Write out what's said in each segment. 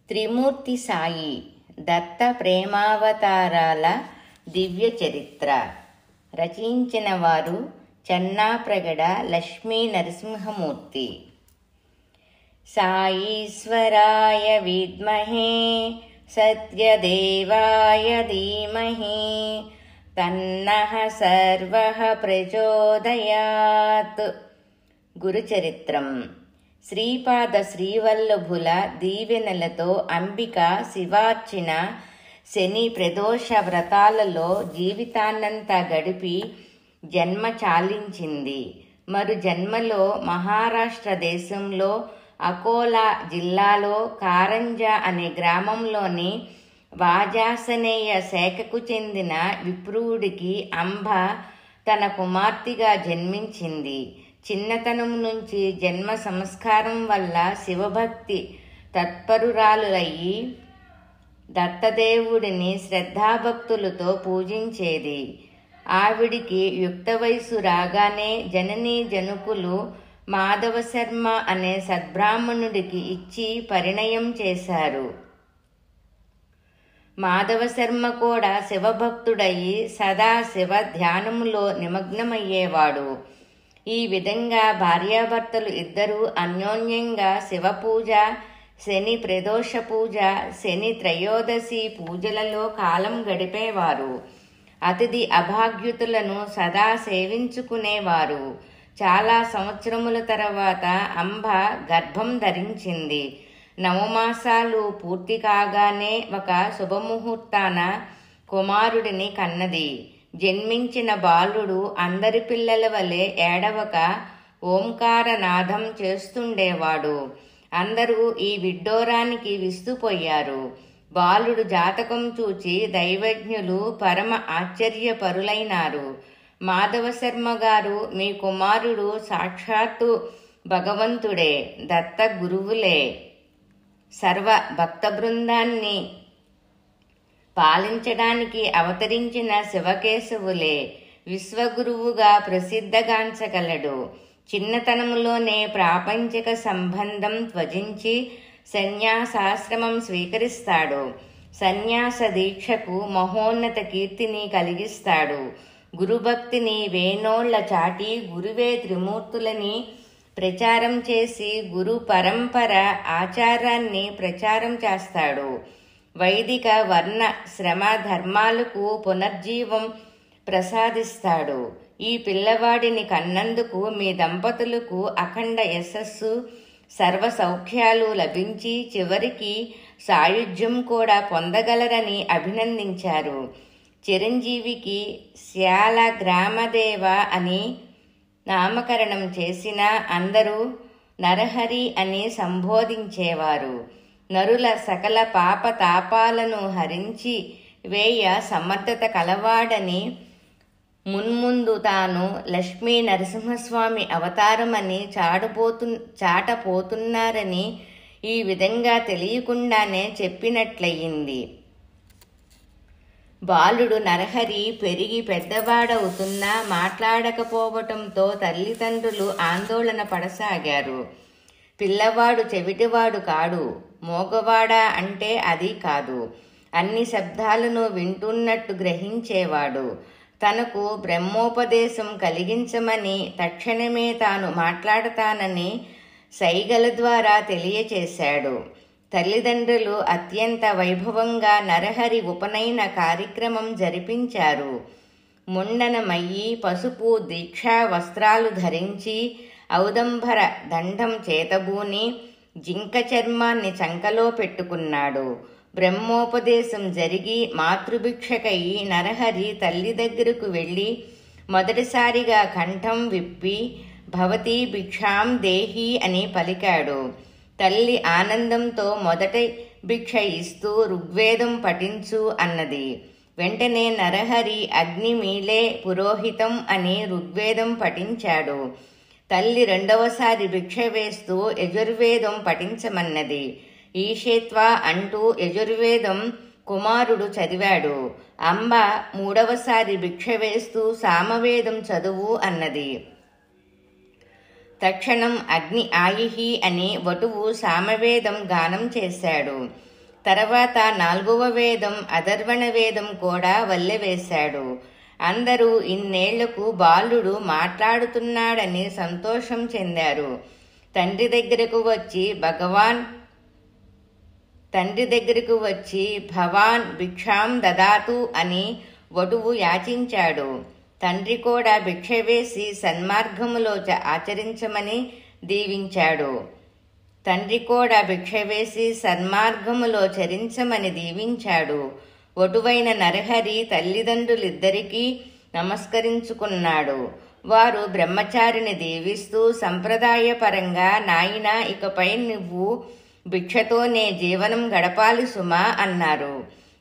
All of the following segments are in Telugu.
త్రిమూర్తి సాయి దత్త ప్రేమావతారాల దివ్య చరిత్ర రచించిన వారు చెన్నాప్రగడ లక్ష్మీ నరసింహమూర్తి. సాయీశ్వరాయ విద్మహే సత్యదేవాయ ధీమహి తన్నః సర్వః ప్రచోదయాత్. గురుచరిత్రం. శ్రీపాద శ్రీవల్లభుల దీవెనలతో అంబిక శివార్చన శని ప్రదోష వ్రతాలలో జీవితాన్నంతా గడిపి జన్మ చాలించింది. మరు జన్మలో మహారాష్ట్ర దేశంలో అకోలా జిల్లాలో కారంజా అనే గ్రామంలోని వాజాసనేయ శాఖకు చెందిన విప్రుడికి అంబ తన కుమార్తెగా జన్మించింది. చిన్నతనం నుంచి జన్మ సంస్కారం వల్ల శివభక్తి తత్పరురాలయ్యి దత్తదేవుడిని శ్రద్ధాభక్తులతో పూజించేది. ఆవిడికి యుక్త వయసు రాగానే జననీ జనకులు మాధవశర్మ అనే సద్బ్రాహ్మణుడికి ఇచ్చి పరిణయం చేశారు. మాధవశర్మ కూడా శివభక్తుడయి సదా శివ ధ్యానములో నిమగ్నమయ్యేవాడు. ఈ విధంగా భార్యాభర్తలు ఇద్దరూ అన్యోన్యంగా శివపూజ, శని ప్రదోష పూజ, శని త్రయోదశి పూజలలో కాలం గడిపేవారు. అతిథి అభాగ్యుతులను సదా సేవించుకునేవారు. చాలా సంవత్సరముల తర్వాత అంబ గర్భం ధరించింది. నవమాసాలు పూర్తి కాగానే ఒక శుభముహూర్తాన కుమారుడిని కన్నది. జన్మించిన బాలుడు అందరి పిల్లల వలె ఏడవక ఓంకారనాదం చేస్తుండేవాడు. అందరూ ఈ విడ్డూరానికి విస్తుపోయారు. బాలుడు జాతకం చూచి దైవజ్ఞులు పరమ ఆశ్చర్యపరులైనారు. మాధవశర్మ గారు, మీ కుమారుడు సాక్షాత్తు భగవంతుడే, దత్త గురువులే, సర్వ భక్త బృందాన్ని పాలించడానికి అవతరించిన శివకేశవులే, విశ్వగురువుగా ప్రసిద్ధగాంచగలడు. చిన్నతనంలోనే ప్రాపంచిక సంబంధం త్యజించి సన్యాసాశ్రమం స్వీకరిస్తాడు. సన్యాస దీక్షకు మహోన్నత కీర్తిని కలిగిస్తాడు. గురుభక్తిని వేనోళ్ల చాటి గురువే త్రిమూర్తులని ప్రచారం చేసి గురు పరంపర ఆచారాన్ని ప్రచారం చేస్తాడు. వైదిక వర్ణ శ్రమ ధర్మాలకు పునర్జీవం ప్రసాదిస్తాడు. ఈ పిల్లవాడిని కన్నందుకు మీ దంపతులకు అఖండ యశస్సు, సర్వ సౌఖ్యాలు లభించి చివరికి సాయుధ్యం కూడా పొందగలరని అభినందించారు. చిరంజీవికి శ్యాల గ్రామదేవ అని నామకరణం చేసిన అందరూ నరహరి అని సంబోధించేవారు. నరుల సకల పాప తాపాలను హరించి వేయ సమర్థత కలవాడని, మున్ముందు తాను లక్ష్మీ నరసింహస్వామి అవతారమని చాటపోతున్నారని ఈ విధంగా తెలియకుండానే చెప్పినట్లయింది. బాలుడు నరహరి పెరిగి పెద్దవాడవుతున్నా మాట్లాడకపోవటంతో తల్లిదండ్రులు ఆందోళన పడసాగారు. పిల్లవాడు చెవిటివాడు కాడు, మోగవాడా అంటే అది కాదు. అన్ని శబ్దాలను వింటున్నట్టు గ్రహించేవాడు. తనకు బ్రహ్మోపదేశం కలిగించమని తక్షణమే తాను మాట్లాడతానని సైగల ద్వారా తెలియచేశాడు. తల్లిదండ్రులు అత్యంత వైభవంగా నరహరి ఉపనయన కార్యక్రమం జరిపించారు. ముండనమయ్యి పసుపు దీక్షా వస్త్రాలు ధరించి ఔదంబర దండం చేతబూని జింక చర్మాన్ని చంకలో పెట్టుకున్నాడు. బ్రహ్మోపదేశం జరిగి మాతృభిక్షకై నరహరి తల్లి దగ్గరకు వెళ్ళి మొదటిసారిగా కంఠం విప్పి భవతి భిక్షాం దేహి అని పలికాడు. తల్లి ఆనందంతో మొదటి భిక్ష ఇస్తూ ఋగ్వేదం పఠించు అన్నది. వెంటనే నరహరి అగ్ని మీలే పురోహితం అని ఋగ్వేదం పఠించాడు. తల్లి రెండవసారి భిక్ష వేస్తూ యజుర్వేదం పఠించమన్నది. ఈషేత్వ అంటూ యజుర్వేదం కుమారుడు చదివాడు. అంబ మూడవసారి భిక్ష వేస్తూ సామవేదం చదువు అన్నది. తక్షణం అగ్ని ఆయిహి అని వటువు సామవేదం గానం చేశాడు. తర్వాత 4వ వేదం అధర్వణ వేదం కూడా వల్లెవేశాడు. అందరూ ఇన్నేళ్లకు బాలుడు మాట్లాడుతున్నాడని సంతోషం చెందారు. తండ్రి దగ్గరకు వచ్చి భవాన్ భిక్షాం దదాతు అని వటువు యాచించాడు. తండ్రి కూడా భిక్ష వేసి సన్మార్గములో ఆచరించమని దీవించాడు. వటువైన నరహరి తల్లిదండ్రులిద్దరికీ నమస్కరించుకున్నాడు. వారు బ్రహ్మచారిని దీవిస్తూ సంప్రదాయపరంగా, నాయనా, ఇకపై నువ్వు భిక్షతోనే జీవనం గడపాలి సుమా అన్నారు.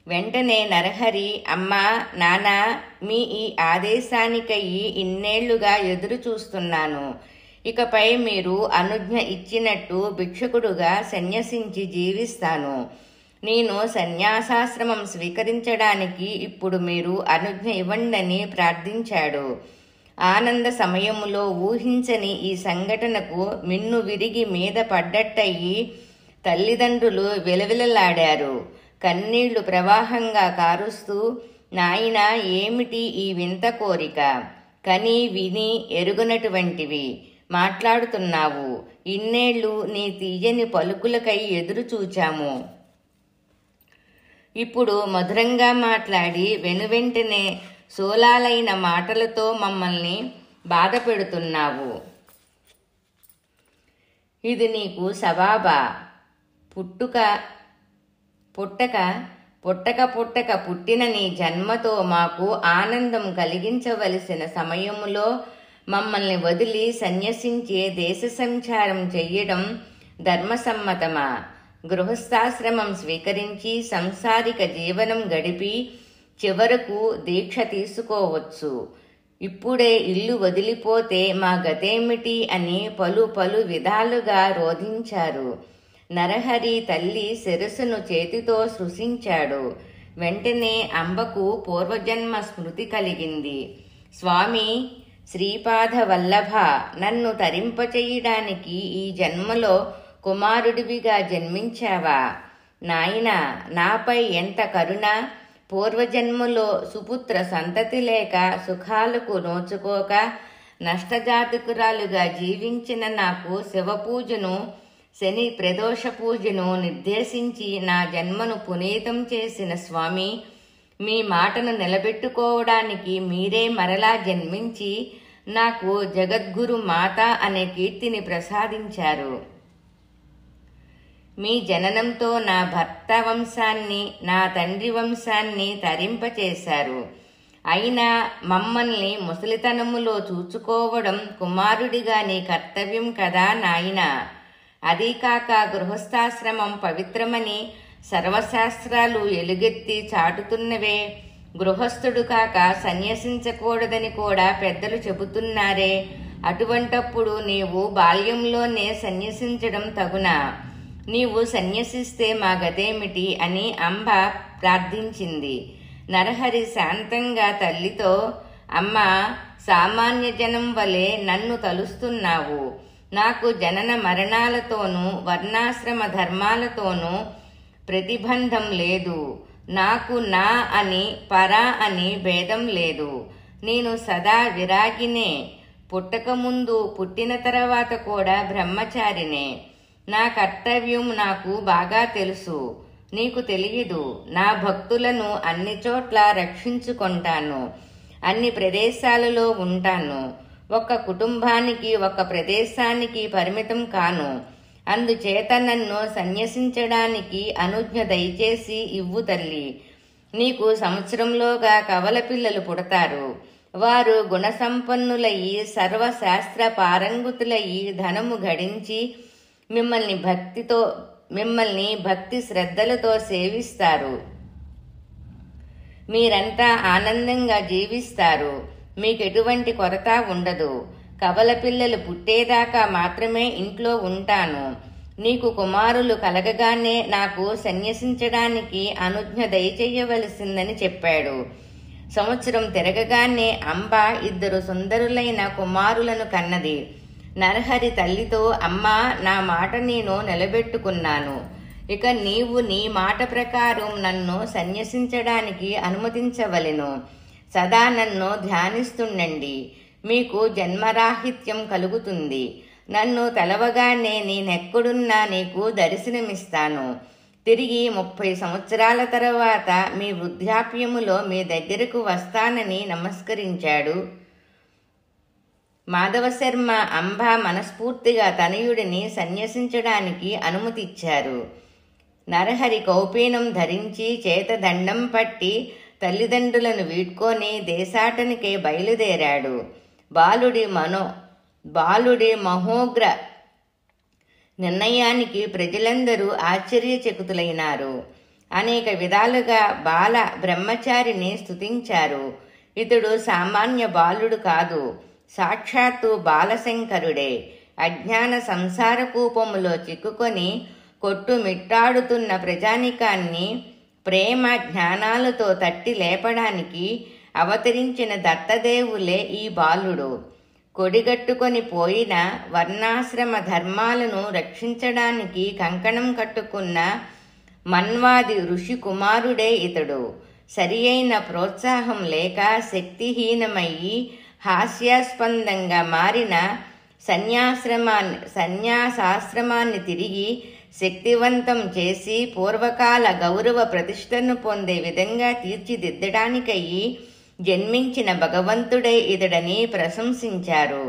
వెంటనే నరహరి, అమ్మా, నానా, మీ ఈ ఆదేశానికయ్యి ఇన్నేళ్లుగా ఎదురు చూస్తున్నాను. ఇకపై మీరు అనుజ్ఞ ఇచ్చినట్టు భిక్షకుడుగా సన్యసించి జీవిస్తాను. నేను సన్యాసాశ్రమం స్వీకరించడానికి ఇప్పుడు మీరు అనుజ్ఞ ఇవ్వండని ప్రార్థించాడు. ఆనంద సమయములో ఊహించని ఈ సంఘటనకు మిన్ను విరిగి మీద పడ్డట్టయి తల్లిదండ్రులు విలవిలలాడారు. కన్నీళ్లు ప్రవాహంగా కారుస్తూ, నాయనా, ఏమిటి ఈ వింత కోరిక? కని విని ఎరుగనటువంటివి మాట్లాడుతున్నావు. ఇన్నేళ్లు నీ తీయని పలుకులకై ఎదురు చూచాము. ఇప్పుడు మధురంగా మాట్లాడి వెనువెంటనే సోలాలైన మాటలతో మమ్మల్ని బాధ పెడుతున్నావు. ఇది నీకు సబాబా? పుట్టక పుట్టిన నీ జన్మతో మాకు ఆనందం కలిగించవలసిన సమయములో మమ్మల్ని వదిలి సన్యసించే దేశ సంచారం చెయ్యడం ధర్మసమ్మతమా? గృహస్థాశ్రమం స్వీకరించి సంసారిక జీవనం గడిపి చివరకు దీక్ష తీసుకోవచ్చు. ఇప్పుడే ఇల్లు వదిలిపోతే మా గతేమిటి అని పలు విధాలుగా రోధించారు. నరహరి తల్లి శిరస్సును చేతితో స్పృశించాడు. వెంటనే అంబకు పూర్వజన్మ స్మృతి కలిగింది. స్వామి శ్రీపాద వల్లభ, నన్ను తరింపచేయడానికి ఈ జన్మలో కుమారుడివిగా జన్మించావా? నాయనా, నాపై ఎంత కరుణ! పూర్వజన్మలో సుపుత్ర సంతతి లేక సుఖాలకు నోచుకోక నష్టజాతకురాలుగా జీవించిన నాకు శివపూజను, శని ప్రదోష పూజను నిర్దేశించి నా జన్మను పునీతం చేసిన స్వామి, మీ మాటను నిలబెట్టుకోవడానికి మీరే మరలా జన్మించి నాకు జగద్గురు మాత అనే కీర్తిని ప్రసాదించారు. మీ జననంతో నా భర్త వంశాన్ని, నా తండ్రి వంశాన్ని తరింపచేశారు. అయినా మమ్మల్ని ముసలితనములో చూచుకోవడం కుమారుడిగా నీ కర్తవ్యం కదా నాయనా. అదీకాక గృహస్థాశ్రమం పవిత్రమని సర్వశాస్త్రాలు ఎలుగెత్తి చాటుతున్నవే. గృహస్థుడు కాక సన్యసించకూడదని కూడా పెద్దలు చెబుతున్నారే. అటువంటప్పుడు నీవు బాల్యంలోనే సన్యసించడం తగునా? నీవు సన్యసిస్తే మా గతేమిటి అని అంబ ప్రార్థించింది. నరహరి శాంతంగా తల్లితో, అమ్మా, సామాన్య జనం వలె నన్ను తలుస్తున్నావు. నాకు జనన మరణాలతోనూ వర్ణాశ్రమ ధర్మాలతోనూ ప్రతిబంధం లేదు. నాకు నా అని పరా అని భేదం లేదు. నేను సదా విరాగినే. పుట్టకముందు, పుట్టిన తర్వాత కూడా బ్రహ్మచారినే. నా కర్తవ్యం నాకు బాగా తెలుసు. నీకు తెలియదు. నా భక్తులను అన్ని చోట్ల రక్షించుకుంటాను. అన్ని ప్రదేశాలలో ఉంటాను. ఒక కుటుంబానికి, ఒక ప్రదేశానికి పరిమితం కాను. అందుచేత నన్ను సన్యసించడానికి అనుజ్ఞ దయచేసి ఇవ్వు తల్లి. నీకు సంవత్సరంలోగా కవల పిల్లలు పుడతారు. వారు గుణసంపన్నులయ్యి సర్వశాస్త్ర పారంగుతులయ్యి ధనము గడించి మిమ్మల్ని భక్తి శ్రద్ధలతో సేవిస్తారు. మీరంతా ఆనందంగా జీవిస్తారు. మీకెటువంటి కొరత ఉండదు. కవల పిల్లలు పుట్టేదాకా మాత్రమే ఇంట్లో ఉంటాను. నీకు కుమారులు కలగగానే నాకు సన్యసించడానికి అనుజ్ఞ దయచేయవలసిందని చెప్పాడు. సంవత్సరం తిరగగానే అంబ 2 సుందరులైన కుమారులను కన్నది. నరహరి తల్లితో, అమ్మా, నా మాట నేను నిలబెట్టుకున్నాను. ఇక నీవు నీ మాట ప్రకారం నన్ను సన్యసించడానికి అనుమతించవలెను. సదా నన్ను ధ్యానిస్తుండండి, మీకు జన్మరాహిత్యం కలుగుతుంది. నన్ను తలవగానే నేనెక్కడున్నా నీకు దర్శనమిస్తాను. తిరిగి 30 సంవత్సరాల తర్వాత మీ వృద్ధాప్యములో మీ దగ్గరకు వస్తానని నమస్కరించాడు. మాధవశర్మ అంబ మనస్ఫూర్తిగా తనయుడిని సన్యసించడానికి అనుమతిచ్చారు. నరహరి కౌపీనం ధరించి చేత దండం పట్టి తల్లిదండ్రులను వీడ్కొని దేశాటనికే బయలుదేరాడు. బాలుడి మహోగ్ర నిర్ణయానికి ప్రజలందరూ ఆశ్చర్యచకితులైనారు. అనేక విధాలుగా బాల బ్రహ్మచారిని స్తుతించారు. ఇతడు సామాన్య బాలుడు కాదు, సాక్షాత్తు బాలశంకరుడే. అజ్ఞాన సంసార కూపములో చిక్కుకొని కొట్టుమిట్టాడుతున్న ప్రజానికాన్ని ప్రేమ జ్ఞానాలతో తట్టి లేపడానికి అవతరించిన దత్తదేవులే ఈ బాలుడు. కొడిగట్టుకొని పోయిన వర్ణాశ్రమ ధర్మాలను రక్షించడానికి కంకణం కట్టుకున్న మన్వాది ఋషి కుమారుడే ఇతడు. సరి అయిన ప్రోత్సాహం లేక శక్తిహీనమయ్యి హాస్యాస్పందంగా మారిన సన్యాసాశ్రమాన్ని తిరిగి శక్తివంతం చేసి పూర్వకాల గౌరవ ప్రతిష్టను పొందే విధంగా తీర్చిదిద్దడానికయ్యి జన్మించిన భగవంతుడే ఇతడని ప్రశంసించారు.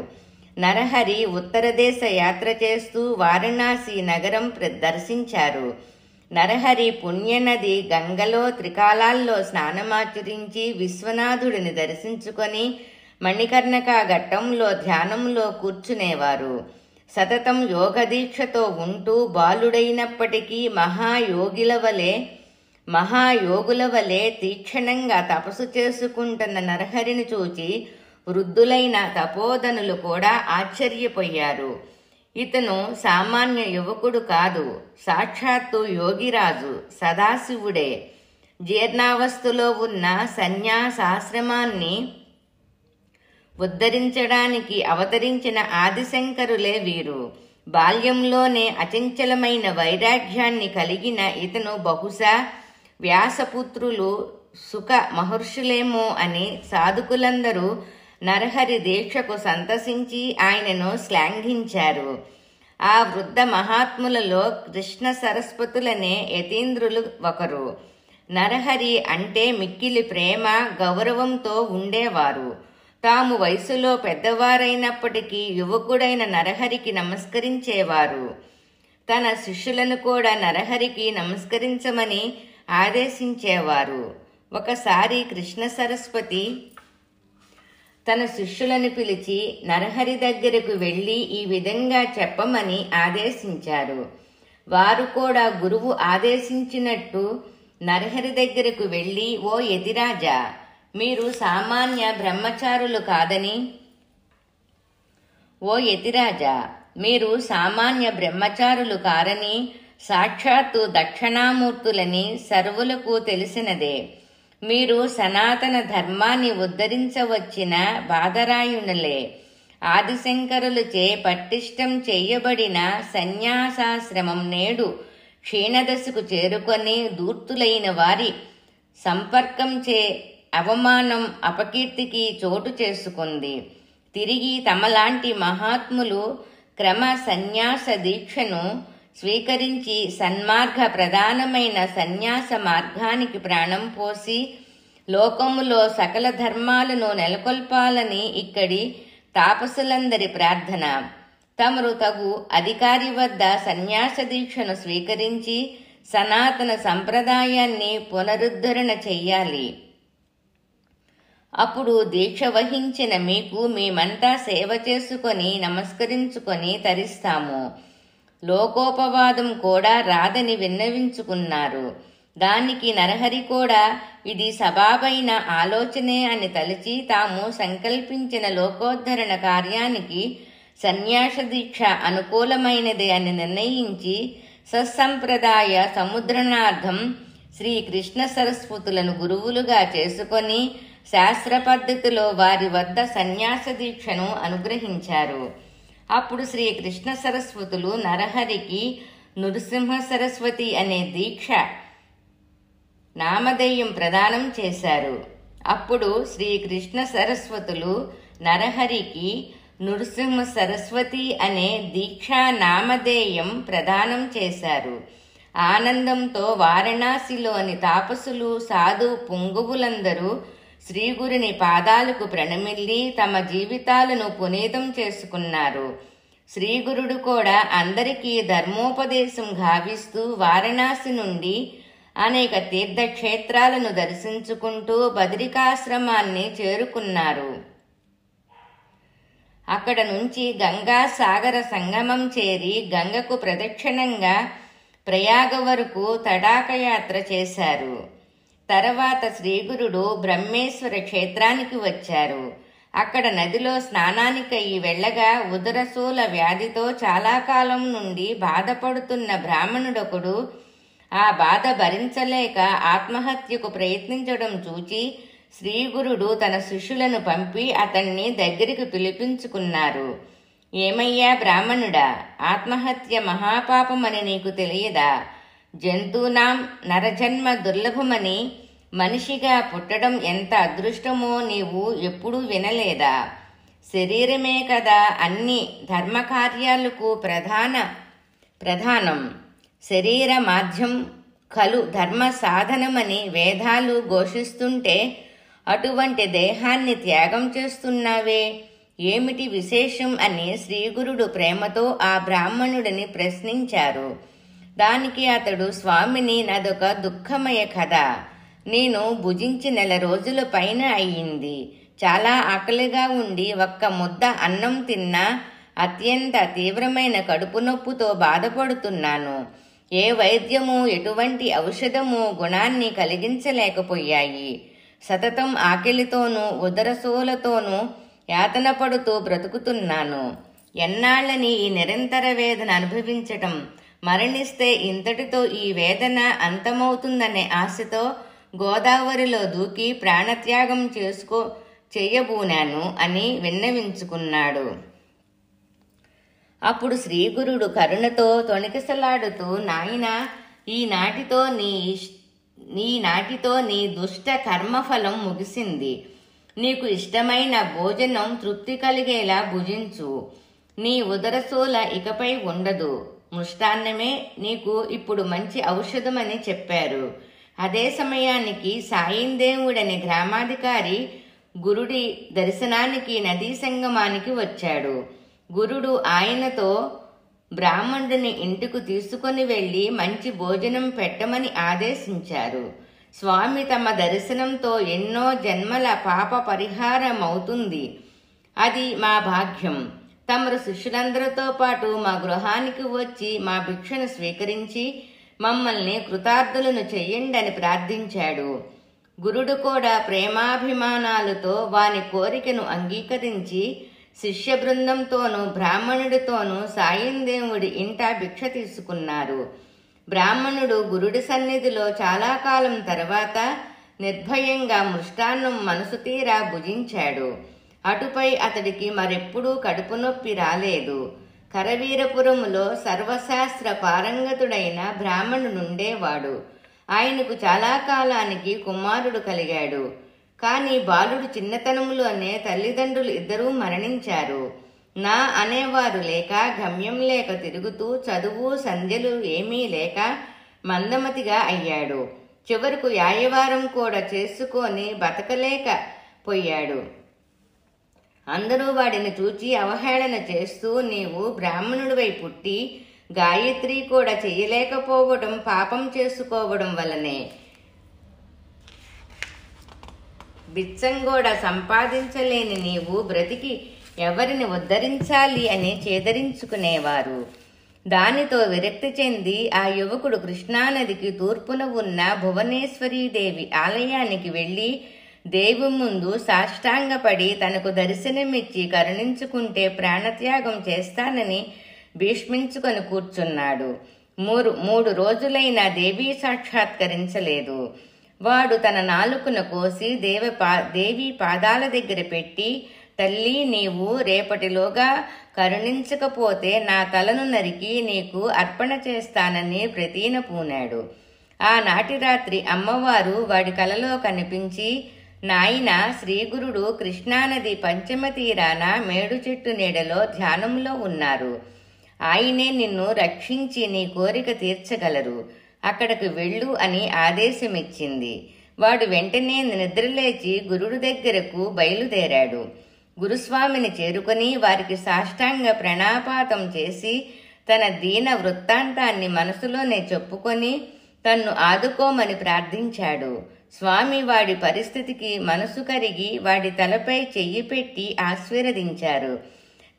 నరహరి ఉత్తరదేశ యాత్ర చేస్తూ వారణాసి నగరం దర్శించారు. నరహరి పుణ్యనది గంగలో త్రికాలాల్లో స్నానమాచరించి విశ్వనాథుడిని దర్శించుకొని మణికర్ణిక ఘట్టంలో ధ్యానంలో కూర్చునేవారు. సతతం యోగదీక్షతో ఉంటూ బాలుడైనప్పటికీ మహాయోగుల వలె తీక్షణంగా తపస్సు చేసుకుంటున్న నరహరిని చూచి వృద్ధులైన తపోధనులు కూడా ఆశ్చర్యపోయారు. ఇతను సామాన్య యువకుడు కాదు, సాక్షాత్తు యోగిరాజు సదాశివుడే. జీర్ణావస్థలో ఉన్న సన్యాసాశ్రమాన్ని ఉద్ధరించడానికి అవతరించిన ఆదిశంకరులే వీరు. బాల్యంలోనే అచంచలమైన వైరాగ్యాన్ని కలిగిన ఇతను బహుశా వ్యాసపుత్రులు సుఖ మహర్షులేమో అని సాధుకులందరూ నరహరి దీక్షకు సంతసించి ఆయనను శ్లాఘించారు. ఆ వృద్ధ మహాత్ములలో కృష్ణ సరస్వతులనే యతీంద్రులు ఒకరు. నరహరి అంటే మిక్కిలి ప్రేమ గౌరవంతో ఉండేవారు. తాము వయసులో పెద్దవారైనప్పటికీ యువకుడైన నరహరికి నమస్కరించేవారు. తన శిష్యులను కూడా నరహరికి నమస్కరించమని ఆదేశించేవారు. ఒకసారి కృష్ణ సరస్వతి తన శిష్యులను పిలిచి నరహరి దగ్గరకు వెళ్ళి ఈ విధంగా చెప్పమని ఆదేశించారు. వారు కూడా గురువు ఆదేశించినట్టు నరహరి దగ్గరకు వెళ్ళి, ఓ యతిరాజా, మీరు సామాన్య బ్రహ్మచారులు కారని సాక్షాత్తు దక్షిణామూర్తులని సర్వులకు తెలిసినదే. మీరు సనాతన ధర్మాన్ని ఉద్ధరించవచ్చిన బాదరాయునులే. ఆదిశంకరులచే పటిష్టం చేయబడిన సన్యాసాశ్రమం నేడు క్షీణదశకు చేరుకొని దూర్తులైన వారి సంపర్కంచే అవమానం అపకీర్తికి చోటు చేసుకుంది. తిరిగి తమలాంటి మహాత్ములు క్రమ సన్యాస దీక్షను స్వీకరించి సన్మార్గ ప్రధానమైన సన్యాస మార్గానికి ప్రాణం పోసి లోకములో సకల ధర్మాలను నెలకొల్పాలని ఇక్కడి తాపసులందరి ప్రార్థన. తమరు తగు అధికారి వద్ద సన్యాస దీక్షను స్వీకరించి సనాతన సంప్రదాయాన్ని పునరుద్ధరణ చెయ్యాలి. అప్పుడు దీక్ష వహించిన మీకు మేమంతా సేవ చేసుకొని నమస్కరించుకొని తరిస్తాము. లోకోపవాదం కూడా రాదని విన్నవించుకున్నారు. దానికి నరహరి కూడా ఇది సబాబైన ఆలోచనే అని తలచి తాము సంకల్పించిన లోకోద్ధరణ కార్యానికి సన్యాస దీక్ష అనుకూలమైనదే అని నిర్ణయించి సత్సంప్రదాయ సముద్రణార్థం శ్రీకృష్ణ సరస్వతులను గురువులుగా చేసుకొని శాస్త్ర పద్ధతిలో వారి వద్ద సన్యాస దీక్షను అనుగ్రహించారు. అప్పుడు శ్రీకృష్ణ సరస్వతులు నరహరికి నృసింహ సరస్వతి అనే దీక్ష నామధేయం ప్రదానం చేశారు. అప్పుడు శ్రీకృష్ణ సరస్వతులు నరహరికి నృసింహ సరస్వతి అనే దీక్షా నామధేయం ప్రదానం చేశారు. ఆనందంతో వారణాసిలోని తాపసులు, సాధు పుంగవులందరూ శ్రీగురుని పాదాలకు ప్రణమిల్లి తమ జీవితాలను పునీతం చేసుకున్నారు. శ్రీగురుడు కూడా అందరికీ ధర్మోపదేశం గావిస్తూ వారణాసి నుండి అనేక తీర్థక్షేత్రాలను దర్శించుకుంటూ బదరికాశ్రమాన్ని చేరుకున్నారు. అక్కడ నుంచి గంగా సాగర సంగమం చేరి గంగకు ప్రదక్షిణంగా ప్రయాగ వరకు తడాకయాత్ర చేశారు. తర్వాత శ్రీగురుడు బ్రహ్మేశ్వర క్షేత్రానికి వచ్చారు. అక్కడ నదిలో స్నానానికై వెళ్ళగా ఉదరశూల వ్యాధితో చాలా కాలం నుండి బాధపడుతున్న బ్రాహ్మణుడొకడు ఆ బాధ భరించలేక ఆత్మహత్యకు ప్రయత్నించడం చూచి శ్రీగురుడు తన శిష్యులను పంపి అతన్ని దగ్గరికి పిలిపించుకున్నారు. ఏమయ్యా బ్రాహ్మణుడా, ఆత్మహత్య మహాపాపమని నీకు తెలియదా? జంతువునాం నరజన్మ దుర్లభమని, మనిషిగా పుట్టడం ఎంత అదృష్టమో నీవు ఎప్పుడూ వినలేదా? శరీరమే కదా అన్ని ధర్మకార్యాలకు ప్రధానం. శరీర మాధ్యం ఖలు ధర్మ సాధనమని వేదాలు ఘోషిస్తుంటే అటువంటి దేహాన్ని త్యాగం చేస్తున్నావే, ఏమిటి విశేషం అని శ్రీగురుడు ప్రేమతో ఆ బ్రాహ్మణుడిని ప్రశ్నించారు. దానికి అతడు, స్వామిని, నాదొక దుఃఖమయ కథ. నేను భుజించి 4 రోజుల పైన అయ్యింది. చాలా ఆకలిగా ఉండి ఒక్క ముద్ద అన్నం తిన్నా అత్యంత తీవ్రమైన కడుపు నొప్పుతో బాధపడుతున్నాను. ఏ వైద్యము, ఎటువంటి ఔషధము గుణాన్ని కలిగించలేకపోయాయి. సతతం ఆకలితోనూ ఉదరశూలతోనూ యాతన పడుతూ బ్రతుకుతున్నాను. ఎన్నాళ్ళని ఈ నిరంతర వేదన అనుభవించటం? మరణిస్తే ఇంతటితో ఈ వేదన అంతమవుతుందనే ఆశతో గోదావరిలో దూకి ప్రాణత్యాగం చేయబూనాను అని విన్నవించుకున్నాడు. అప్పుడు శ్రీగురుడు కరుణతో తొణికిసలాడుతూ, నాయనా, ఈనాటితో నీ దుష్ట కర్మఫలం ముగిసింది. నీకు ఇష్టమైన భోజనం తృప్తి కలిగేలా భుజించు. నీ ఉదరశూల ఇకపై ఉండదు. మృష్టాన్నమే నీకు ఇప్పుడు మంచి ఔషధమని చెప్పారు. అదే సమయానికి సాయిందేవుడని గ్రామాధికారి గురుడి దర్శనానికి నదీ సంగమానికి వచ్చాడు. గురుడు ఆయనతో బ్రాహ్మణుడిని ఇంటికి తీసుకొని వెళ్లి మంచి భోజనం పెట్టమని ఆదేశించారు. స్వామి తమ దర్శనంతో ఎన్నో జన్మల పాప పరిహారమవుతుంది. అది మా భాగ్యం. తమరు శిష్యులందరితో పాటు మా గృహానికి వచ్చి మా భిక్షను స్వీకరించి మమ్మల్ని కృతార్థులను చెయ్యండి అని ప్రార్థించాడు. గురుడు కూడా ప్రేమాభిమానాలతో వాని కోరికను అంగీకరించి శిష్య బృందంతోనూ బ్రాహ్మణుడితోనూ సాయిందేవుడి ఇంట భిక్ష తీసుకున్నారు. బ్రాహ్మణుడు గురుడి సన్నిధిలో చాలా కాలం తర్వాత నిర్భయంగా మృష్టాన్నం మనసు తీరా భుజించాడు. అటుపై అతడికి మరెప్పుడూ కడుపు నొప్పి రాలేదు. కరవీరపురములో సర్వశాస్త్ర పారంగతుడైన బ్రాహ్మణుడుండేవాడు. ఆయనకు చాలా కాలానికి కుమారుడు కలిగాడు. కాని బాలుడు చిన్నతనంలోనే తల్లిదండ్రులు ఇద్దరూ మరణించారు. నా అనేవారు లేక, గమ్యం లేక తిరుగుతూ చదువు సంధ్యలు ఏమీ లేక మందమతిగా అయ్యాడు. చివరకు యాయవారం కూడా చేసుకొని బతకలేకపోయాడు. అందరూ వాడిని చూచి అవహేళన చేస్తూ, నీవు బ్రాహ్మణుడివై పుట్టి గాయత్రి కూడా చెయ్యలేకపోవడం పాపం చేసుకోవడం వలనే, బిచ్చంగోడ సంపాదించలేని నీవు బ్రతికి ఎవరిని ఉద్ధరించాలి అని చేదరించుకునేవారు. దానితో విరక్తి చెంది ఆ యువకుడు కృష్ణానదికి తూర్పున ఉన్న భువనేశ్వరీదేవి ఆలయానికి వెళ్లి దేవి ముందు సాష్టాంగపడి తనకు దర్శనమిచ్చి కరుణించుకుంటే ప్రాణత్యాగం చేస్తానని భీష్మించుకొని కూర్చున్నాడు. 3 రోజులైనా దేవి సాక్షాత్కరించలేదు. వాడు తన నాలుకను కోసి దేవి పాదాల దగ్గర పెట్టి తల్లి, నీవు రేపటిలోగా కరుణించకపోతే నా తలను నరికి నీకు అర్పణ చేస్తానని ప్రతిన పూనాడు. ఆనాటి రాత్రి అమ్మవారు వాడి కలలో కనిపించి, నాయనా, శ్రీగురుడు కృష్ణానది పంచమ తీరాన మేడు చెట్టు నీడలో ధ్యానంలో ఉన్నారు. ఆయనే నిన్ను రక్షించి నీ కోరిక తీర్చగలరు. అక్కడకు వెళ్ళు అని ఆదేశమిచ్చింది. వాడు వెంటనే నిద్రలేచి గురుడు దగ్గరకు బయలుదేరాడు. గురుస్వామిని చేరుకొని వారికి సాష్టాంగ ప్రణాపాతం చేసి తన దీన వృత్తాంతాన్ని మనసులోనే చెప్పుకొని తన్ను ఆదుకోమని ప్రార్థించాడు. స్వామి వాడి పరిస్థితికి మనసు కరిగి వాడి తలపై చెయ్యి పెట్టి ఆశీర్వదించారు.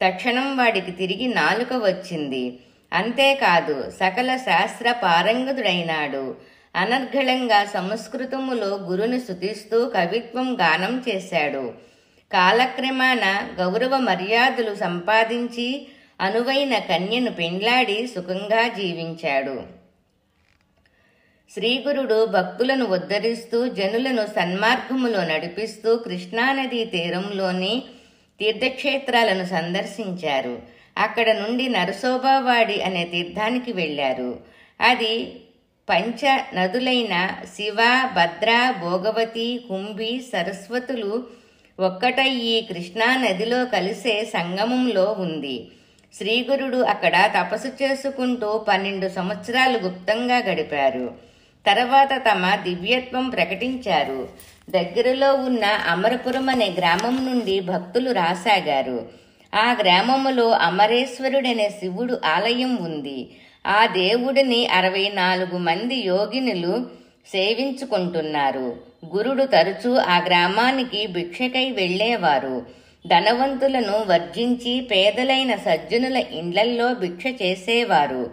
తక్షణం వాడికి తిరిగి నాలుక వచ్చింది. అంతేకాదు, సకల శాస్త్ర పారంగతుడైనాడు. అనర్గళంగా సంస్కృతములో గురుని స్తుతిస్తూ కవిత్వం గానం చేశాడు. కాలక్రమాన గౌరవ మర్యాదలు సంపాదించి అనువైన కన్యను పెండ్లాడి సుఖంగా జీవించాడు. శ్రీగురుడు భక్తులను ఉద్ధరిస్తూ జనులను సన్మార్గములో నడిపిస్తూ కృష్ణానదీ తీరంలోని తీర్థక్షేత్రాలను సందర్శించారు. అక్కడ నుండి నరసోబావాడి అనే తీర్థానికి వెళ్ళారు. అది పంచ నదులైన శివ, భద్ర, భోగవతి, కుంభి, సరస్వతులు ఒక్కటయ్యి కృష్ణా నదిలో కలిసే సంగమంలో ఉంది. శ్రీగురుడు అక్కడ తపస్సు చేసుకుంటూ 12 సంవత్సరాలు గుప్తంగా గడిపారు. తర్వాత తమ దివ్యత్వం ప్రకటించారు. దగ్గరలో ఉన్న అమరపురం అనే గ్రామం నుండి భక్తులు రాసాగారు. ఆ గ్రామములో అమరేశ్వరుడనే శివుడు ఆలయం ఉంది. ఆ దేవుడిని 64 మంది యోగినులు సేవించుకుంటున్నారు. గురుడు తరచూ ఆ గ్రామానికి భిక్షకై వెళ్లేవారు. ధనవంతులను వర్జించి పేదలైన సజ్జనుల ఇండ్లల్లో భిక్ష చేసేవారు.